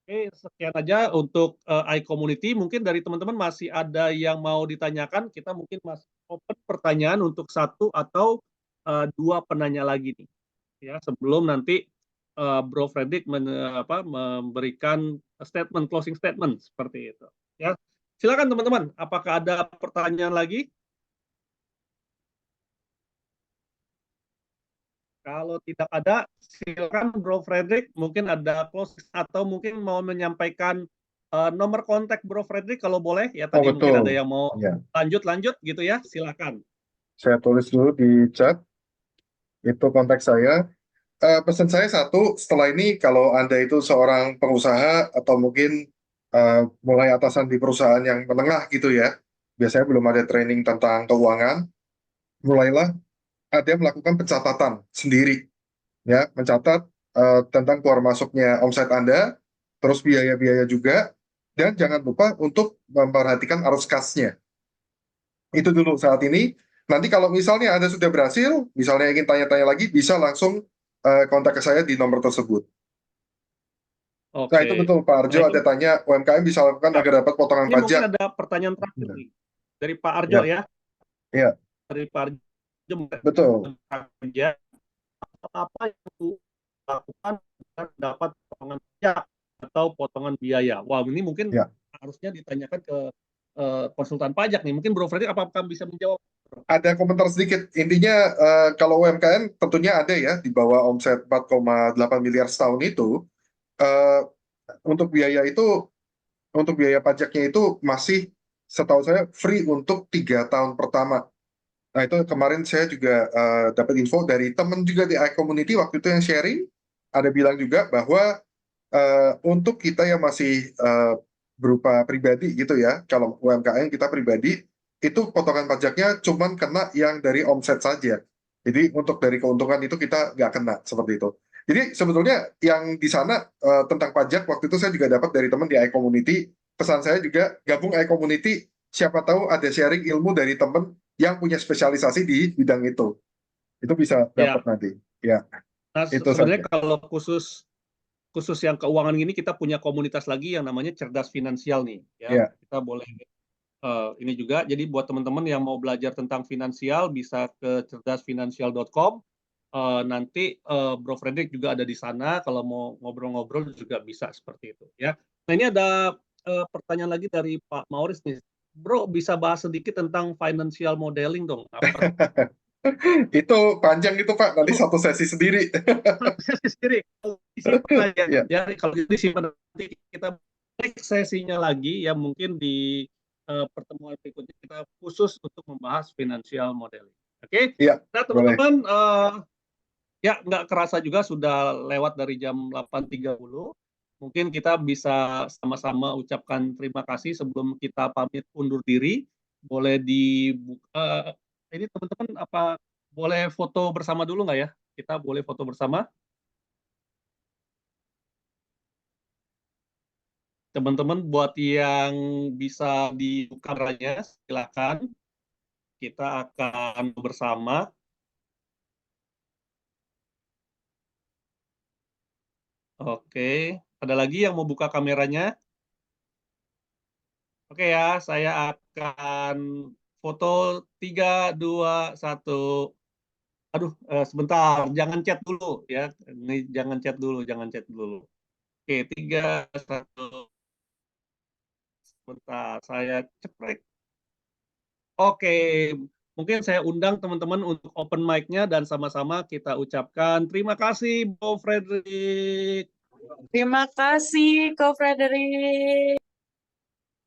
Oke, sekian aja untuk iCommunity. Mungkin dari teman-teman masih ada yang mau ditanyakan, kita mungkin masih open pertanyaan untuk satu atau dua penanya lagi nih ya, sebelum nanti Bro Fredrik memberikan closing statement seperti itu ya. Silakan teman-teman, apakah ada pertanyaan lagi? Kalau tidak ada, silakan Bro Fredrik, mungkin ada closing atau mungkin mau menyampaikan nomor kontak Bro Fredrik kalau boleh ya. Tadi mungkin ada yang mau lanjut gitu ya, silakan. Saya tulis dulu di chat, itu kontak saya. Pesan saya satu, setelah ini kalau Anda itu seorang pengusaha atau mungkin mulai atasan di perusahaan yang menengah gitu ya, biasanya belum ada training tentang keuangan, mulailah ada melakukan pencatatan sendiri, ya, mencatat tentang keluar masuknya omset Anda, terus biaya-biaya juga, dan jangan lupa untuk memperhatikan arus kasnya. Itu dulu saat ini. Nanti kalau misalnya Anda sudah berhasil, misalnya ingin tanya-tanya lagi, bisa langsung kontak ke saya di nomor tersebut. Oke. Nah, itu betul Pak Arjo, Nah, ada tanya UMKM bisa lakukan agar dapat potongan ini pajak. mungkin ada pertanyaan terakhir nih dari Pak Arjo ya. Iya. Dari Pak Arjo. Betul. Apa yang dilakukan agar dapat potongan pajak atau potongan biaya? Wah, ini mungkin harusnya ditanyakan ke konsultan pajak nih. Mungkin Bro Fredrik apakah bisa menjawab? Ada komentar sedikit. Intinya kalau UMKM tentunya ada ya di bawah omset 4,8 miliar setahun itu, untuk biaya pajaknya itu masih setahu saya free untuk 3 tahun pertama. Nah, itu kemarin saya juga dapat info dari teman juga di iCommunity waktu itu yang sharing, ada bilang juga bahwa untuk kita yang masih berupa pribadi gitu ya, kalau UMKM kita pribadi, itu potongan pajaknya cuman kena yang dari omset saja. Jadi untuk dari keuntungan itu kita nggak kena seperti itu. Jadi sebetulnya yang di sana tentang pajak waktu itu saya juga dapat dari teman di iCommunity. Pesan saya juga gabung iCommunity. Siapa tahu ada sharing ilmu dari teman yang punya spesialisasi di bidang itu. Itu bisa Ya, dapat nanti. Ya, nah itu sebenarnya saja. kalau khusus yang keuangan ini kita punya komunitas lagi yang namanya Cerdas Finansial nih, ya. Ya, Kita boleh ini juga. Jadi buat teman-teman yang mau belajar tentang finansial bisa ke cerdasfinansial.com. Nanti Bro Frederick juga ada di sana. Kalau mau ngobrol-ngobrol juga bisa seperti itu, ya. Nah ini ada pertanyaan lagi dari Pak Mauris nih. Bro, bisa bahas sedikit tentang financial modeling dong? Apa itu panjang itu Pak. Nanti satu sesi sendiri. sesi sendiri? Kalau disimpan aja, Ya, ya. Kalau disimpan nanti kita next sesinya lagi, ya mungkin di pertemuan berikutnya kita khusus untuk membahas financial modeling. Oke? ya, Nah boleh. teman-teman, ya nggak kerasa juga sudah lewat dari jam 8.30. Mungkin kita bisa sama-sama ucapkan terima kasih sebelum kita pamit undur diri. Boleh dibuka, ini teman-teman apa boleh foto bersama dulu nggak ya? Kita boleh foto bersama. Teman-teman buat yang bisa dibuka kameranya, silakan. Kita akan bersama. Oke, ada lagi yang mau buka kameranya? Oke ya, saya akan foto 3, 2, 1. Aduh, sebentar, jangan chat dulu ya. Ini jangan chat dulu, jangan chat dulu. Oke, 3, 1. Sebentar, saya ceprek. Oke, mungkin saya undang teman-teman untuk open mic-nya dan sama-sama kita ucapkan terima kasih, Bro Frederick. Terima kasih, Ko Frederick.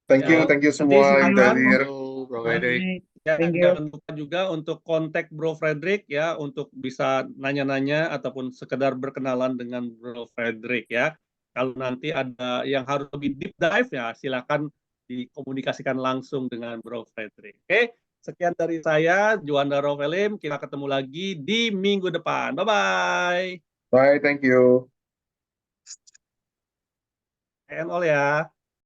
Thank you Ya, nanti semua yang silakan. hadir. Bro Frederick. Ya, Thank you. jangan lupa juga untuk kontak Bro Frederick ya untuk bisa nanya-nanya ataupun sekedar berkenalan dengan Bro Frederick ya. Kalau nanti ada yang harus lebih deep dive ya silakan dikomunikasikan langsung dengan Bro Frederick. Oke, sekian dari saya Juanda Rovelim. Kita ketemu lagi di minggu depan. Bye bye. Bye, thank you. And all ya.